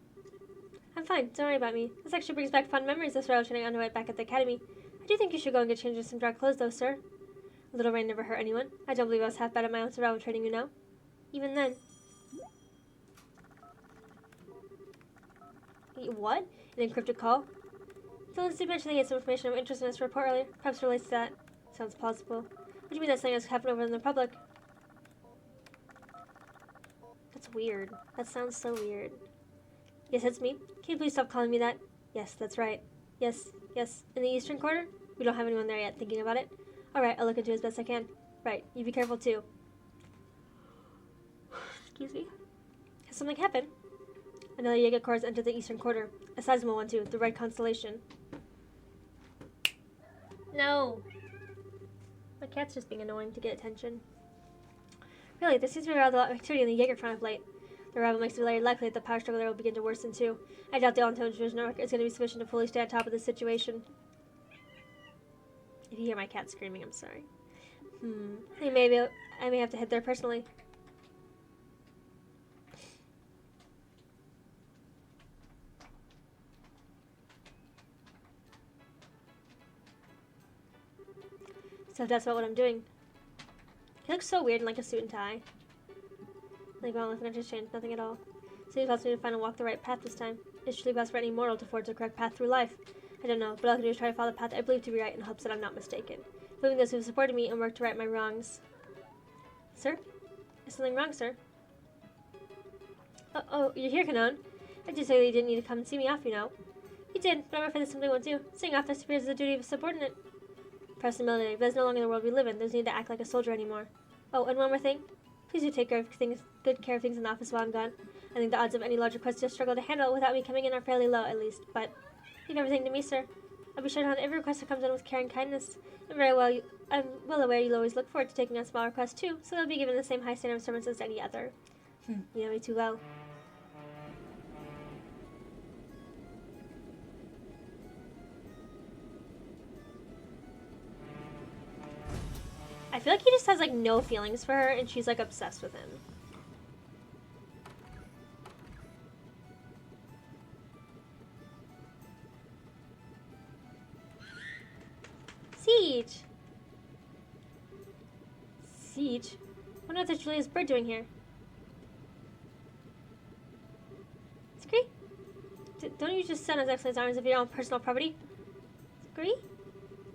I'm fine. Don't worry about me. This actually brings back fond memories of rival training underway back at the academy. I do think you should go and get changed in some dry clothes, though, sir. A little rain never hurt anyone. I don't believe I was half bad at my own survival training, you know. Even then. What? An encrypted call? Phyllis did mention they had some information of interest in this report earlier. Perhaps relates to that. Sounds plausible. What do you mean that something has happened over in the public? That's weird. That sounds so weird. Yes, it's me. Can you please stop calling me that? Yes, that's right. Yes, yes. In the eastern quarter? We don't have anyone there yet. Thinking about it? Alright, I'll look into it as best I can. Right, you be careful too. Excuse me. Has something happened? Another Jaeger corps entered the eastern quarter. A sizable one too, the Red Constellation. No! My cat's just being annoying to get attention. Really, there seems to be a rather lot of activity in the Jaeger front of late. The arrival makes it very likely that the power struggle there will begin to worsen too. I doubt the Untitled Chapter network is going to be sufficient to fully stay on top of the situation. If you hear my cat screaming, I'm sorry. I may have to head there personally. So that's about what I'm doing. He looks so weird in like a suit and tie. Like, well, nothing has changed, nothing at all. So he wants me to find and walk the right path this time. It's truly best for any mortal to forge the correct path through life. I don't know, but all I can do is try to follow the path I believe to be right in hopes that I'm not mistaken. Including those who have supported me and worked to right my wrongs. Sir? Is something wrong, sir? Oh, you're here, Canon. I did say that you didn't need to come and see me off, you know. You did, but I'm afraid there's something I won't do. Seeing off this appears as the duty of a subordinate. Perhaps the military, but it's no longer the world we live in. There's no need to act like a soldier anymore. Oh, and one more thing. Please do take good care of things in the office while I'm gone. I think the odds of any large request to struggle to handle it without me coming in are fairly low, at least. But leave everything to me, sir. I'll be sure to handle every request that comes in with care and kindness. I'm well aware you'll always look forward to taking on small requests too, so they'll be given the same high standard of service as any other. You know me too well. I feel like he just has like no feelings for her and she's like obsessed with him. Siege! Siege? What on earth is Julia's bird doing here? Scree? Don't you just send His Excellency's arms of your own personal property? Scree?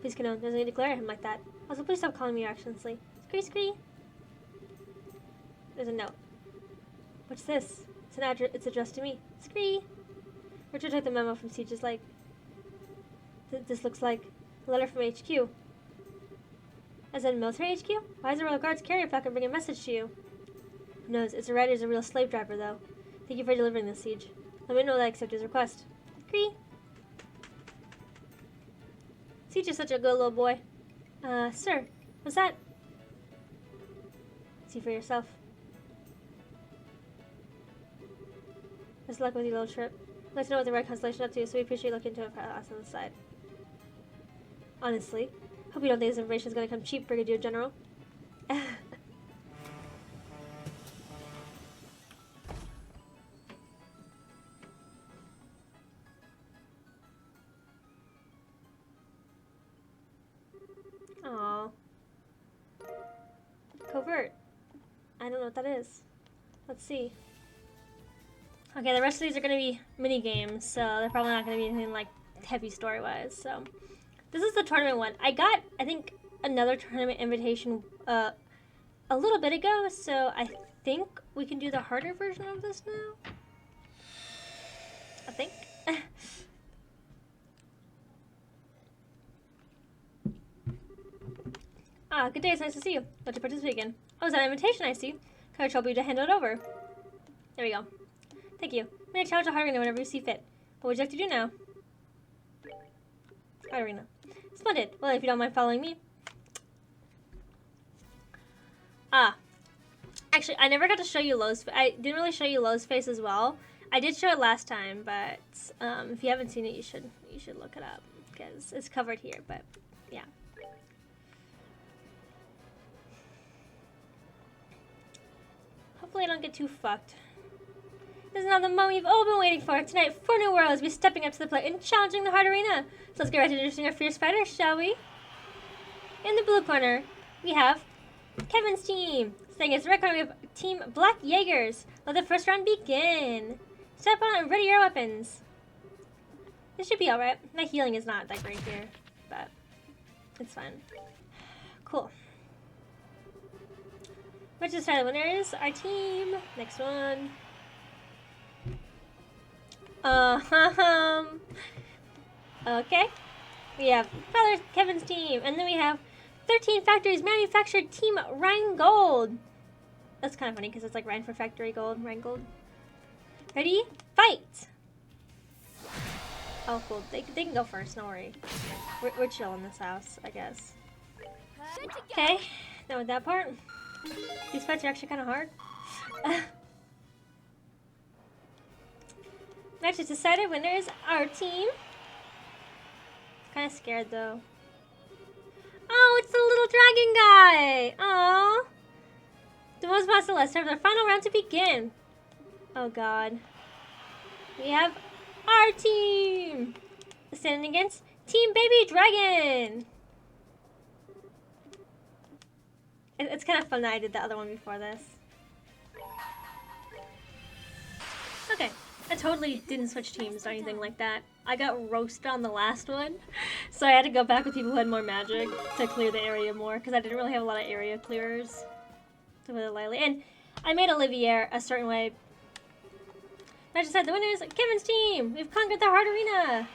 Please, Canon, there's no need to glare at him like that. Also, please stop calling me accidentally. Scree, scree. There's a note. What's this? It's addressed to me. Scree. Richard took the memo from Siege's like. This looks like a letter from HQ. As in military HQ? Why is the Royal Guard's carrier falcon bring a message to you? Who knows? Its writer is a real slave driver, though. Thank you for delivering this, Siege. Let me know that I accept his request. Scree. Siege is such a good little boy. Sir, what's that? See for yourself. Best of luck with your little trip. I'd like to know what the Red Constellation up to, so we appreciate you looking into it for us on the side. Honestly, hope you don't think this information is going to come cheap, Brigadier General. Aww. Covert. I don't know what that is. Let's see. Okay, the rest of these are going to be mini games, so they're probably not going to be anything like heavy story-wise. So this is the tournament one. I got, I think, another tournament invitation a little bit ago, so I think we can do the harder version of this now. I think. Good day. It's nice to see you. Let to participate again. Oh, is that an invitation I see? Can I trouble you to hand it over? There we go. Thank you. May I challenge a hard arena whenever you see fit. What would you like to do now? Hard arena. Splendid. Well, if you don't mind following me. Actually, I never got to show you Lowe's. I didn't really show you Lowe's face as well. I did show it last time, but if you haven't seen it, you should look it up because it's covered here. But yeah. Hopefully I don't get too fucked. This is not the moment you've all been waiting for. Tonight, 4 new worlds will be stepping up to the plate and challenging the hard arena. So let's get right to introducing our fierce fighters, shall we? In the blue corner, we have Kevin's team. Staying as the red corner, we have Team Black Jaegers. Let the first round begin. Step on and ready your weapons. This should be alright. My healing is not that great here, but it's fine. Cool. Let's just start the winners. Our team. Next one. Okay. We have Father Kevin's team, and then we have 13 Factories Manufactured Team Rheingold. That's kind of funny because it's like Rhine for Factory Gold, Rheingold. Ready? Fight! Oh, cool. They can go first, don't worry. We're chill in this house, I guess. Okay, done with that part. These fights are actually kind of hard. Match is decided. Winners, our team. Kind of scared though. Oh, it's the little dragon guy. Oh. The most possible. Let's start our final round to begin. Oh God. We have our team standing against Team Baby Dragon. It's kind of fun that I did the other one before this. Okay. I totally didn't switch teams or anything like that. I got roasted on the last one, so I had to go back with people who had more magic to clear the area more, because I didn't really have a lot of area clearers, to put it lightly. And I made Olivier a certain way. I just said the winners, Kevin's team! We've conquered the hard arena!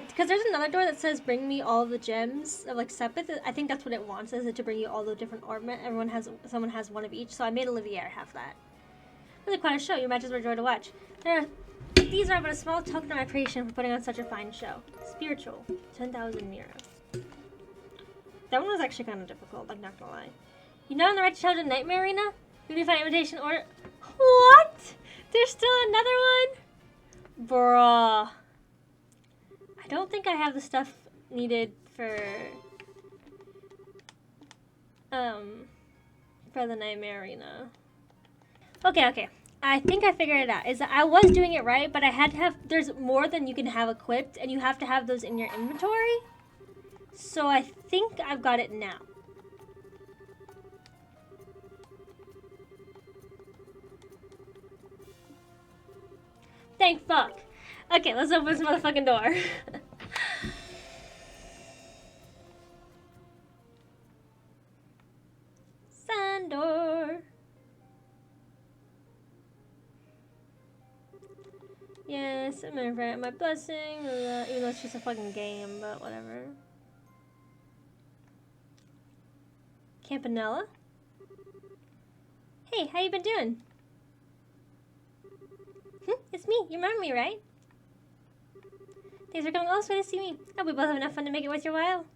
Because there's another door that says bring me all the gems of like Sepith. I think that's what it wants, is it to bring you all the different ornament. Someone has one of each, so I made Olivier have that. Really quite a show. Your matches were a joy to watch. These are but a small token of my appreciation for putting on such a fine show. Spiritual, 10,000 Mira. That one was actually kind of difficult, like not gonna lie. You know, on the right to challenge a nightmare arena? You can find invitation order. What? There's still another one? Bruh. I don't think I have the stuff needed for the nightmare arena. Okay. I think I figured it out. Is that I was doing it right, but I had to have, there's more than you can have equipped, and you have to have those in your inventory. So I think I've got it now. Thank fuck. Okay, let's open this motherfucking door. Sandor. Yes, I'm gonna grant my blessing, even though it's just a fucking game, but whatever. Campanella? Hey, how you been doing? It's me. You remember me, right? Thanks for coming all this way to see me. I hope we both have enough fun to make it worth your while.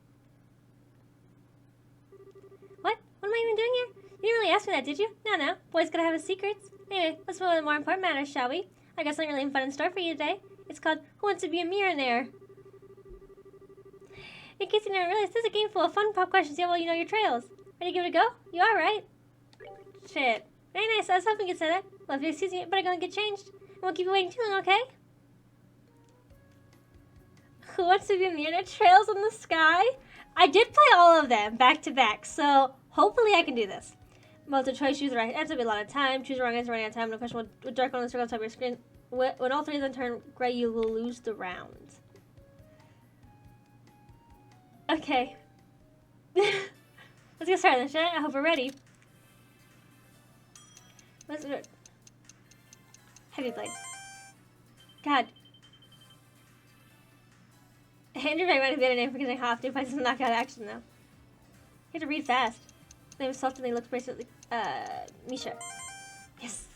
What? What am I even doing here? You didn't really ask me that, did you? No. Boys gotta have his secrets. Anyway, let's move on to the more important matters, shall we? I got something really fun in store for you today. It's called Who Wants to Be a Miraonaire? In case you didn't realize, this is a game full of fun pop questions. Yeah, well, you know your trails. Ready to give it a go? You are, right? Shit. Very nice. I was hoping you'd say that. Well, if you excuse me, better go and get changed. And we'll keep you waiting too long, okay? Who Wants to Be a Miraonaire? Trails in the Sky? I did play all of them back to back, so hopefully I can do this. Multiple choice, choose the right answer, be a lot of time. Choose the wrong answer, running out of time. No question with dark on the circle on top of your screen. When all three of them turn gray, you will lose the round. Okay. Let's get started then, shall I? I hope we're ready. What's it? Heavy blade. God. Andrew might have been a name for getting half. New fights some knockout action, though. You have to read fast. Name is soft and they look basically Misha. Yes.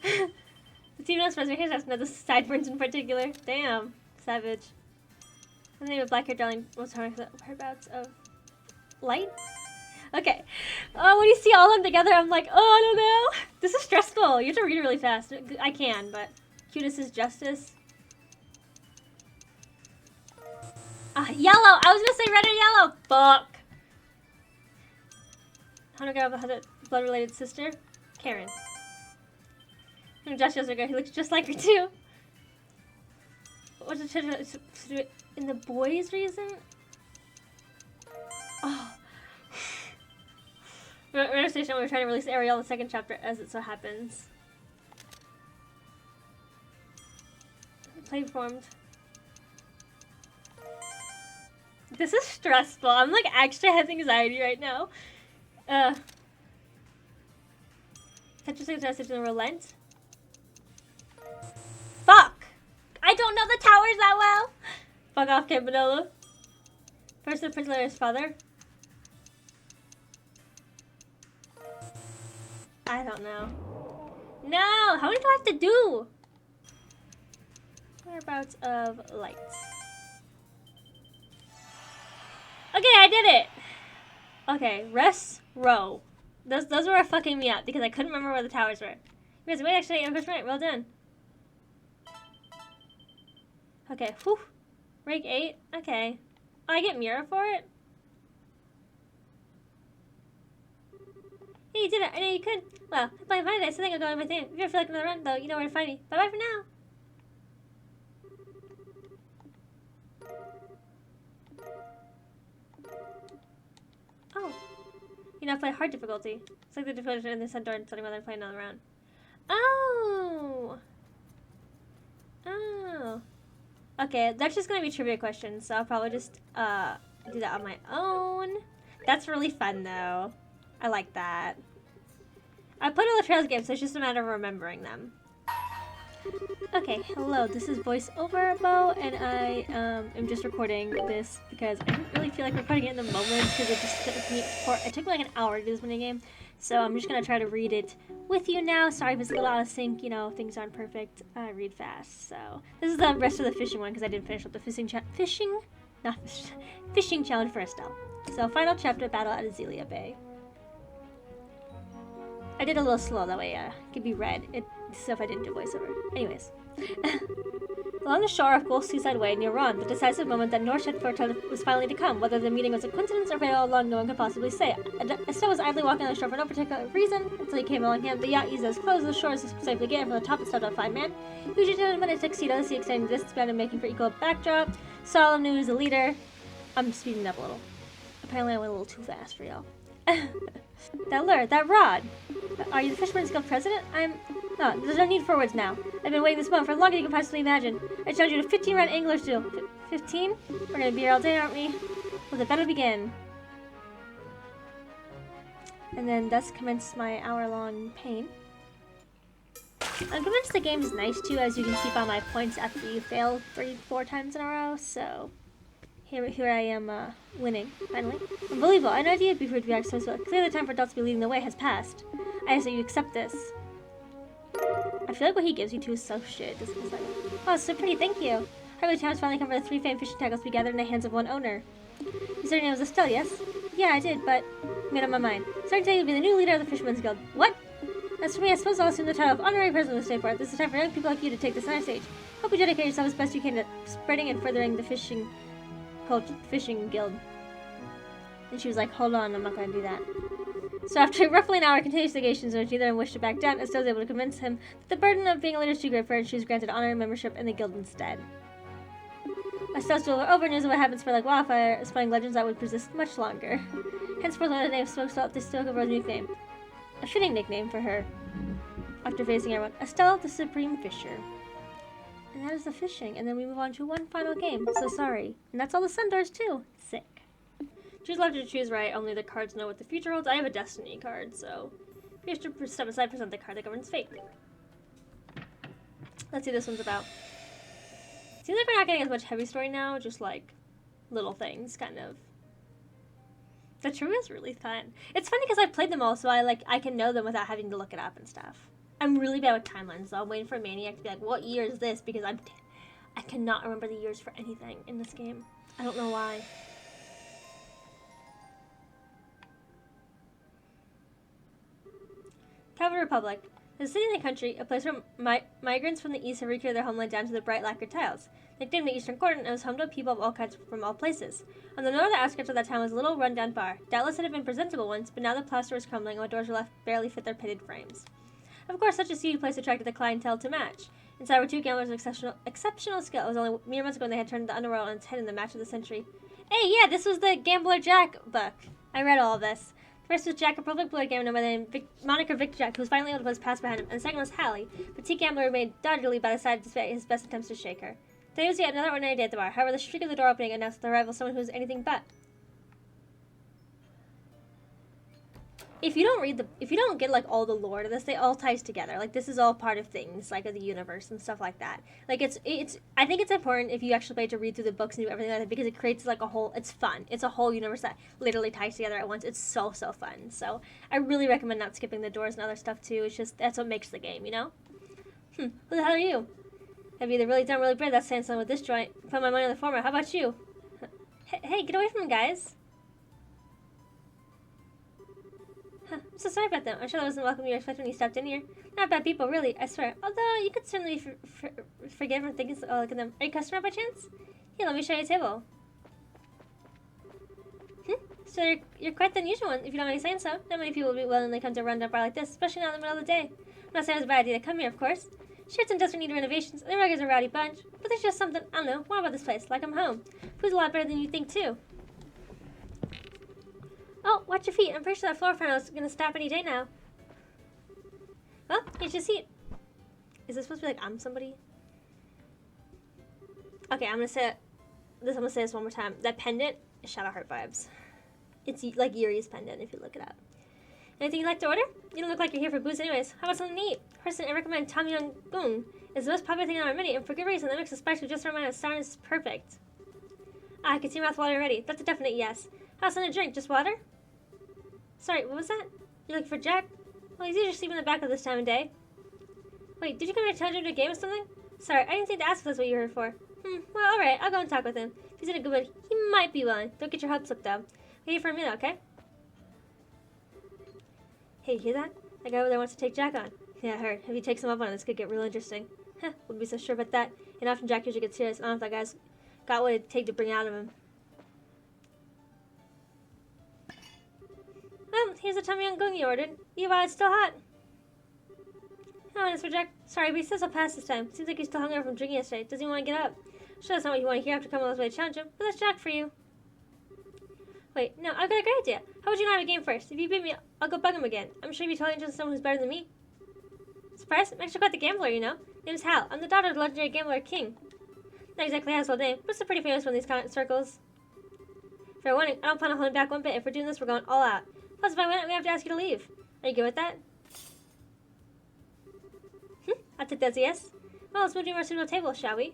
The team knows President Harris has the sideburns in particular. Damn. Savage. The name of Blackjack darling most whereabouts of light? Okay. Oh, when you see all of them together, I'm like, oh, I don't know. This is stressful. You have to read it really fast. I can, but cuteness is justice. Yellow. I was gonna say red or yellow. Fuck. Hunter got a blood-related sister, Karen. Josh feels good. He looks just like her too. What's the in the boys' reason? Oh. We're at a station where we're trying to release Ariel in the second chapter, as it so happens. Play formed. This is stressful. I'm like extra has anxiety right now. Tetris message in relent. Fuck! I don't know the towers that well! Fuck off, Kid Manolo. First the Prince Larry's father. I don't know. No! How many do I have to do? Whereabouts of lights. Okay, I did it! Okay, rest row. Those were fucking me up because I couldn't remember where the towers were. You guys, wait, actually, I was right. Well done. Okay, whew. Rank 8. Okay. Oh, I get Mira for it? Hey, you did it. I know you could. Well, if I find it, I still think I'll go on my thing. If you ever feel like another run, though, you know where to find me. Bye-bye for now. Oh. You know, play hard difficulty. It's like the difficulty in the center and studying while they're playing another round. Oh! Oh. Okay, that's just gonna be trivia questions, so I'll probably just do that on my own. That's really fun, though. I like that. I played all the Trails games, so it's just a matter of remembering them. Okay, hello, this is voiceover Bo, and I am just recording this because I didn't really feel like recording it in the moment because it took me like an hour to do this minigame. So I'm just gonna try to read it with you now. Sorry if it's a little out of sync, you know, things aren't perfect. I read fast, so. This is the rest of the fishing one because I didn't finish up the fishing challenge for Estelle. So, final chapter, battle at Azealia Bay. I did a little slow, that way it could be read. So if I didn't do voiceover. Anyways. Along the shore of Gulf Seaside Way near Ron, the decisive moment that Norse had foretold was finally to come. Whether the meeting was a coincidence or fate all along, no one could possibly say. Estelle was idly walking on the shore for no particular reason until he came along him. The yacht eased as close to the shore as safely getting from the top and stepped on 5 man. Usually did in a tuxedo, the sea extending the distance beyond and making for equal backdrop. Solemn knew he was a leader. I'm speeding up a little. Apparently I went a little too fast for y'all. That lure, that rod. Are you the Fisherman's Guild president? No, there's no need for words now. I've been waiting this moment for longer than you can possibly imagine. I challenge you to 15-round English duel. 15? We're gonna be here all day, aren't we? Well, the battle begin. And then thus commenced my hour-long pain. I'm convinced the game is nice too, as you can see by my points after you fail 3-4 times in a row, so here I am winning, finally. Unbelievable, I had no idea it'd be rude to be so clearly the time for adults to be leading the way has passed. I ask that you accept this. I feel like what he gives you too is so shit. This is like, oh, so pretty, thank you. Hardly time has finally come for the 3 famed fishing tackles to be gathered in the hands of one owner. You said your name was Estelle, yes? Yeah, I did, but I made up my mind. Starting today, you'll be the new leader of the Fisherman's Guild. What? As for me, I suppose I'll assume the title of honorary president of the state for it. This is time for young people like you to take the center stage. Hope you dedicate yourself as best you can to spreading and furthering the fishing guild. And she was like, hold on, I'm not going to do that. So after roughly an hour of continuous negations in which neither of them wished to back down, Estelle was able to convince him that the burden of being a leader is too great for her, and she was granted honorary membership in the guild instead. Estelle's duel were over, news of what happened spread like wildfire, spreading legends that would persist much longer. Henceforth, when the name spoke, they still give her a nickname. A fitting nickname for her. After facing everyone, Estelle the Supreme Fisher. And that is the fishing, and then we move on to one final game, so sorry. And that's all the sun doors too. Sick. Choose left or choose right, only the cards know what the future holds. I have a destiny card, so you have to step aside, present the card that governs fate. Let's see what this one's about. Seems like we're not getting as much heavy story now, just like little things, kind of. The trivia is really fun. It's funny because I've played them all, so I can know them without having to look it up and stuff. I'm really bad with timelines, so I'm waiting for Maniac to be like, what year is this? Because I cannot remember the years for anything in this game. I don't know why. Capital Republic. The city in the country, a place where migrants from the east have recreated their homeland down to the bright lacquered tiles. Nicknamed the Eastern Quarter, it was home to people of all kinds from all places. On the northern outskirts of that town was a little run-down bar. Doubtless it had been presentable once, but now the plaster was crumbling and the doors were left barely fit their pitted frames. Of course, such a seedy place attracted the clientele to match. Inside were two gamblers of exceptional skill. It was only mere months ago when they had turned the underworld on its head in the match of the century. Hey, yeah, this was the Gambler Jack book. I read all of this. The first was Jack, a prolific board gamer known by the name moniker Victor Jack, who was finally able to put his past behind him, and the second was Halle, a petite gambler who remained doggedly by the side despite his best attempts to shake her. Today was yet another ordinary day at the bar. However, the shriek of the door opening announced the arrival of someone who was anything but. If you don't get like all the lore to this, they all ties together. Like this is all part of things, like of the universe and stuff like that. Like I think it's important if you actually play to read through the books and do everything like that because it creates like a whole. It's fun. It's a whole universe that literally ties together at once. It's so fun. So I really recommend not skipping the doors and other stuff too. It's just that's what makes the game, you know. Who the hell are you? I've either really done really bad. That's saying something with this joint. Put my money on the former. How about you? Hey, get away from him, guys. I'm so sorry about them. I'm sure that wasn't welcome you were expecting when you stepped in here. Not bad people, really, I swear. Although, you could certainly forgive for thinking so. Oh, look at them. Are you a customer by chance? Here, let me show you a table. So you're quite the unusual one, if you don't mind me saying so. Not many people would be willingly come to a rundown bar like this, especially not in the middle of the day. I'm not saying it's a bad idea to come here, of course. Sure, it's in desperate need of renovations, and the regulars are a rowdy bunch. But there's just something, I don't know, more about this place, like I'm home. Food's a lot better than you think, too. Oh, watch your feet. I'm pretty sure that floor panel is going to stop any day now. Well, here's your seat. Is this supposed to be like I'm somebody? Okay, I'm going to say this one more time. That pendant is Shadowheart vibes. It's like Yuri's pendant if you look it up. Anything you'd like to order? You don't look like you're here for booze anyways. How about something to eat? Personally, I recommend Tom Yum Goong. It's the most popular thing on our menu, and for good reason. That makes the spice with just the right amount of sourness is perfect. I can see your mouth watering already. That's a definite yes. How about something to drink? Just water? Sorry, what was that? You're looking for Jack? Well, he's usually sleeping in the back of this time of day. Wait, did you come here to challenge him to a game or something? Sorry, I didn't think to ask if that's what you were here for. Well, alright, I'll go and talk with him. If he's in a good mood, he might be willing. Don't get your hopes up, though. Wait here for a minute, okay? Hey, you hear that? That guy over there wants to take Jack on. Yeah, I heard. If he takes him up on it, this could get real interesting. Wouldn't be so sure about that. And often Jack usually gets serious. I don't know if that guy's got what it'd take to bring out of him. Well, here's the Tom Yum Goong you ordered. While it's still hot. Oh, and it's for Jack. Sorry, but he says I'll pass this time. Seems like he's still hungover from drinking yesterday. Doesn't even want to get up. Sure, that's not what you want to hear after coming all this way to challenge him, but that's Jack for you. Wait, no, I've got a great idea. How would you not have a game first? If you beat me, I'll go bug him again. I'm sure you'd be totally interested in someone who's better than me. Surprise? I'm actually quite the gambler, you know. Name's Hal. I'm the daughter of the legendary gambler King. Not exactly a household name, but it's a pretty famous one in these kind of circles. Fair warning, I don't plan on holding back one bit. If we're doing this, we're going all out. Plus, if I win it, we have to ask you to leave. Are you good with that? I'll take that as a yes. Well, let's move to a more suitable table, shall we?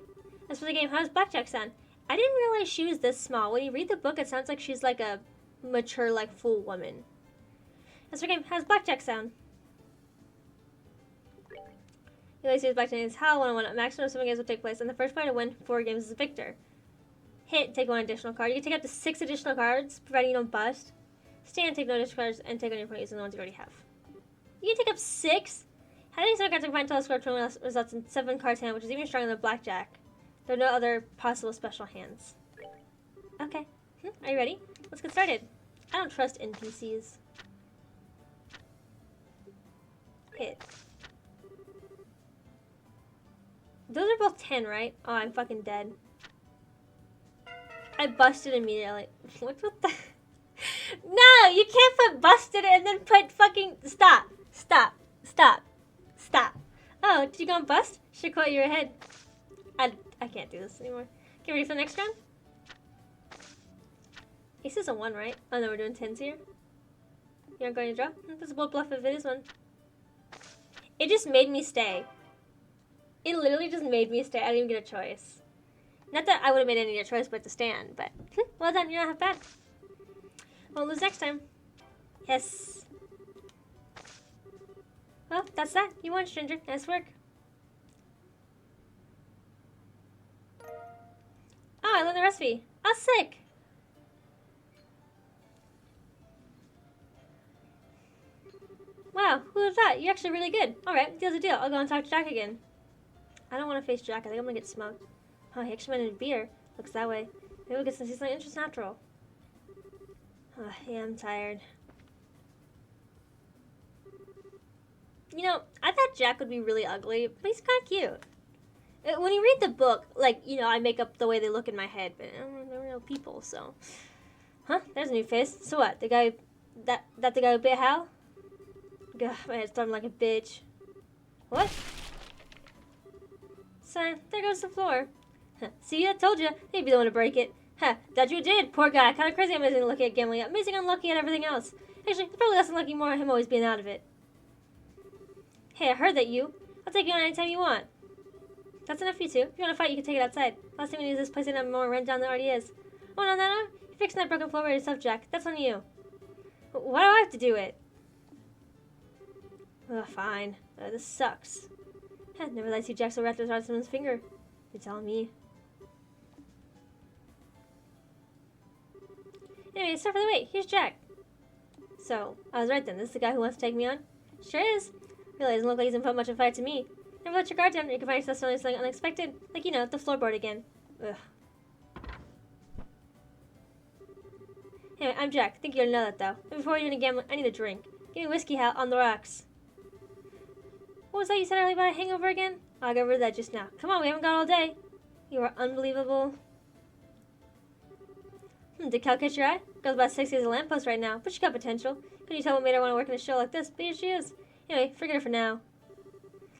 As for the game, how does Blackjack sound? I didn't realize she was this small. When you read the book, it sounds like she's like a mature, like, full woman. As for the game, how does Blackjack sound? The only series Blackjack is Hal 1-on-1. Maximum of 7 games will take place, and the first player to win 4 games is the victor. Hit, take 1 additional card. You can take up to 6 additional cards, providing you don't bust. Stand, take no additional cards, and take on your opponent using the ones you already have. You can take up 6? Having 7 cards combined total score 21 results in 7 cards hand, which is even stronger than Blackjack. There are no other possible special hands. Okay. Are you ready? Let's get started. I don't trust NPCs. Hit. Those are both 10, right? Oh, I'm fucking dead. I busted immediately. What the? No, you can't put busted and then put fucking stop. Stop. Stop. Stop. Oh, did you go and bust? Should quote you ahead. I can't do this anymore. Get ready for the next round? Ace is a 1, right? Oh no, we're doing 10s here. You aren't going to draw? That's a bold bluff if it is one. It just made me stay. It literally just made me stay. I didn't even get a choice. Not that I would have made any other choice but to stand, but well done, you're not half bad. Won't lose next time. Yes. Well, that's that. You won, stranger. Nice work. Oh, I learned the recipe. Oh, sick. Wow, who would have thought? You're actually really good. Alright, deal's a deal. I'll go and talk to Jack again. I don't want to face Jack. I think I'm going to get smoked. Oh, he actually wanted a beer. Looks that way. Maybe we'll get some seasonal interest after all. Oh, yeah, I'm tired. You know, I thought Jack would be really ugly, but he's kind of cute. When you read the book, like, you know, I make up the way they look in my head, but they're real people, so. Huh? There's a new face. So what? The guy, that the guy who bit Hal? Gah, my head's starting like a bitch. What? Sign. There goes the floor. Huh. See, I told you. They'd be the one to break it. Huh. That you did. Poor guy. Kind of crazy amazing lucky at gambling. Amazing unlucky at everything else. Actually, they're probably less unlucky more at him always being out of it. Hey, I heard that you. I'll take you on anytime you want. That's enough for you two. If you want to fight, you can take it outside. Last time we used this place didn't have more run down than it already is. Oh, no. You're fixing that broken floor by yourself, Jack. That's on you. Why do I have to do it? Ugh, fine. This sucks. Never let see Jack so wrapped around someone's finger. You're telling me. Anyway, start for the wait. Here's Jack. So, I was right then. This is the guy who wants to take me on? Sure is. Really doesn't look like he's gonna put much of a fight to me. Never let your guard down, or you can find yourself doing something unexpected. Like, you know, the floorboard again. Ugh. Anyway, I'm Jack. I think you ought to know that, though. But before you're gonna gamble, I need a drink. Give me whiskey, Hal, on the rocks. What was that you said earlier about a hangover again? I'll get rid of that just now. Come on, we haven't got all day. You are unbelievable. Did Cal catch your eye? Girl's about 60 as a lamppost right now, but she got potential. Couldn't you tell what made her want to work in a show like this? But here she is. Anyway, forget her for now.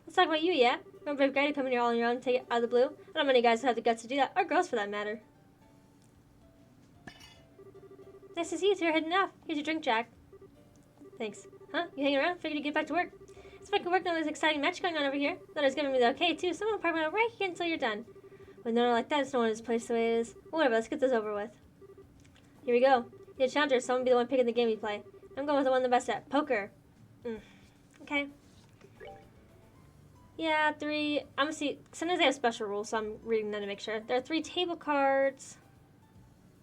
Let's talk about you, yeah? You're a brave guy to come in here all on your own and take it out of the blue. Not many guys have the guts to do that, or girls for that matter. Nice to see you two are heading off. Here's your drink, Jack. Thanks. Huh? You hanging around? Figured you'd get back to work. It's like work on this exciting match going on over here. Thought I was giving me the okay, too. Someone park right here until you're done. With no one like that, it's no one is placed the way it is. Whatever, let's get this over with. Here we go. You're a challenger, someone be the one picking the game we play. I'm going with the one the best at. Poker. Okay. Yeah, 3. I'm gonna see. Sometimes they have special rules, so I'm reading them to make sure. There are 3 table cards.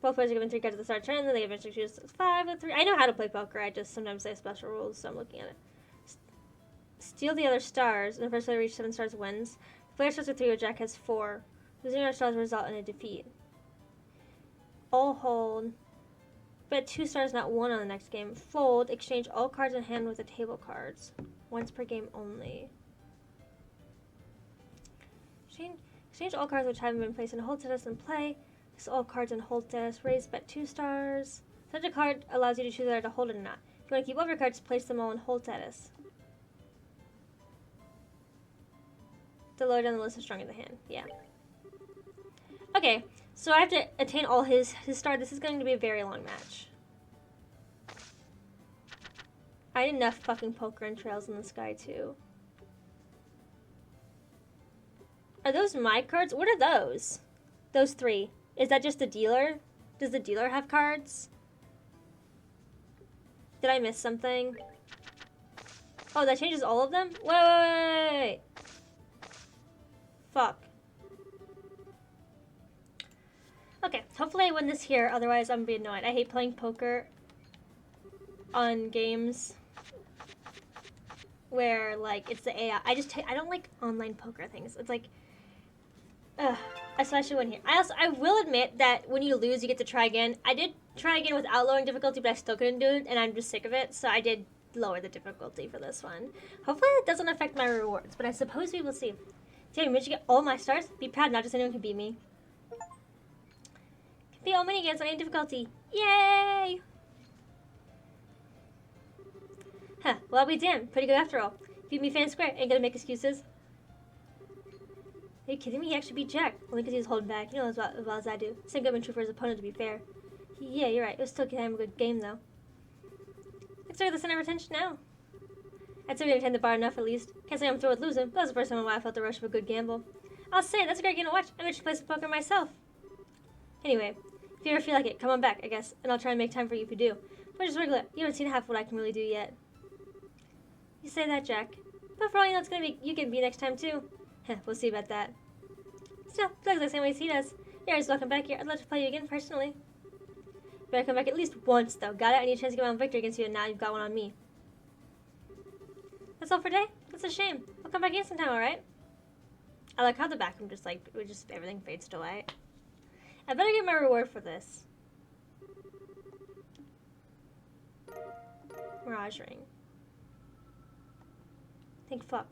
Both players are given 3 cards at the start of the turn, then they eventually choose 5 with 3. I know how to play poker, I just sometimes say special rules, so I'm looking at it. Steal the other stars, and the first player to reach 7 stars wins. The player starts with 3, where Jack has 4. Losing our stars will result in a defeat. All hold. Bet 2 stars, not 1 on the next game. Fold. Exchange all cards in hand with the table cards. Once per game only. Exchange all cards which haven't been placed in a hold status and play. Place all cards in hold status. Raise. Bet 2 stars. Such a card allows you to choose whether to hold it or not. If you want to keep all of your cards, place them all in hold status. The lower down the list, the stronger the hand. Yeah. Okay, so I have to attain all his star. This is going to be a very long match. I had enough fucking poker and trails in the sky too. Are those my cards? What are those? Those 3. Is that just the dealer? Does the dealer have cards? Did I miss something? Oh, that changes all of them? Wait. Fuck. Okay, hopefully I win this here, otherwise I'm gonna be annoyed. I hate playing poker on games where, like, it's the AI. I don't like online poker things. It's like, ugh. So I should win here. I will admit that when you lose, you get to try again. I did try again without lowering difficulty, but I still couldn't do it, and I'm just sick of it, so I did lower the difficulty for this one. Hopefully it doesn't affect my rewards, but I suppose we will see. Damn, managed to get all my stars? Be proud, not just anyone can beat me. Can beat all minigames on any difficulty. Yay! Huh, well I'll be damned. Pretty good after all. Beat me fair and square. Ain't gonna make excuses. Are you kidding me? He actually beat Jack. Only because he was holding back. You know as well as I do. Same good and true for his opponent, to be fair. Yeah, you're right. It was still kind of a good game, though. Let's start with the center of attention now. I'd say we didn't the bar enough, at least. Can't say I'm thrilled with losing, but that was the first time in a while I felt the rush of a good gamble. I'll say, that's a great game to watch. I managed to play some poker myself. Anyway, if you ever feel like it, come on back, I guess, and I'll try and make time for you if you do. But just regular, you haven't seen half what I can really do yet. You say that, Jack. But for all you know, it's gonna be you can be next time, too. Heh, we'll see about that. Still, feels like the same way as he does. You're always welcome back here. I'd love to play you again, personally. You better come back at least once, though. Got it? I need a chance to get my own victory against you, and now you've got one on me. That's all for today? That's a shame. I'll come back in sometime, alright? I like how the background just everything fades to white. I better get my reward for this. Mirage ring. Thank fuck.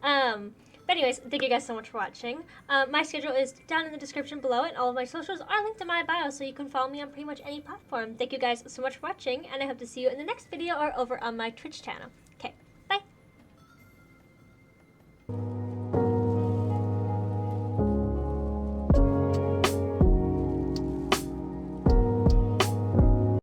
But anyways, thank you guys so much for watching. My schedule is down in the description below, and all of my socials are linked in my bio, so you can follow me on pretty much any platform. Thank you guys so much for watching, and I hope to see you in the next video or over on my Twitch channel. Okay.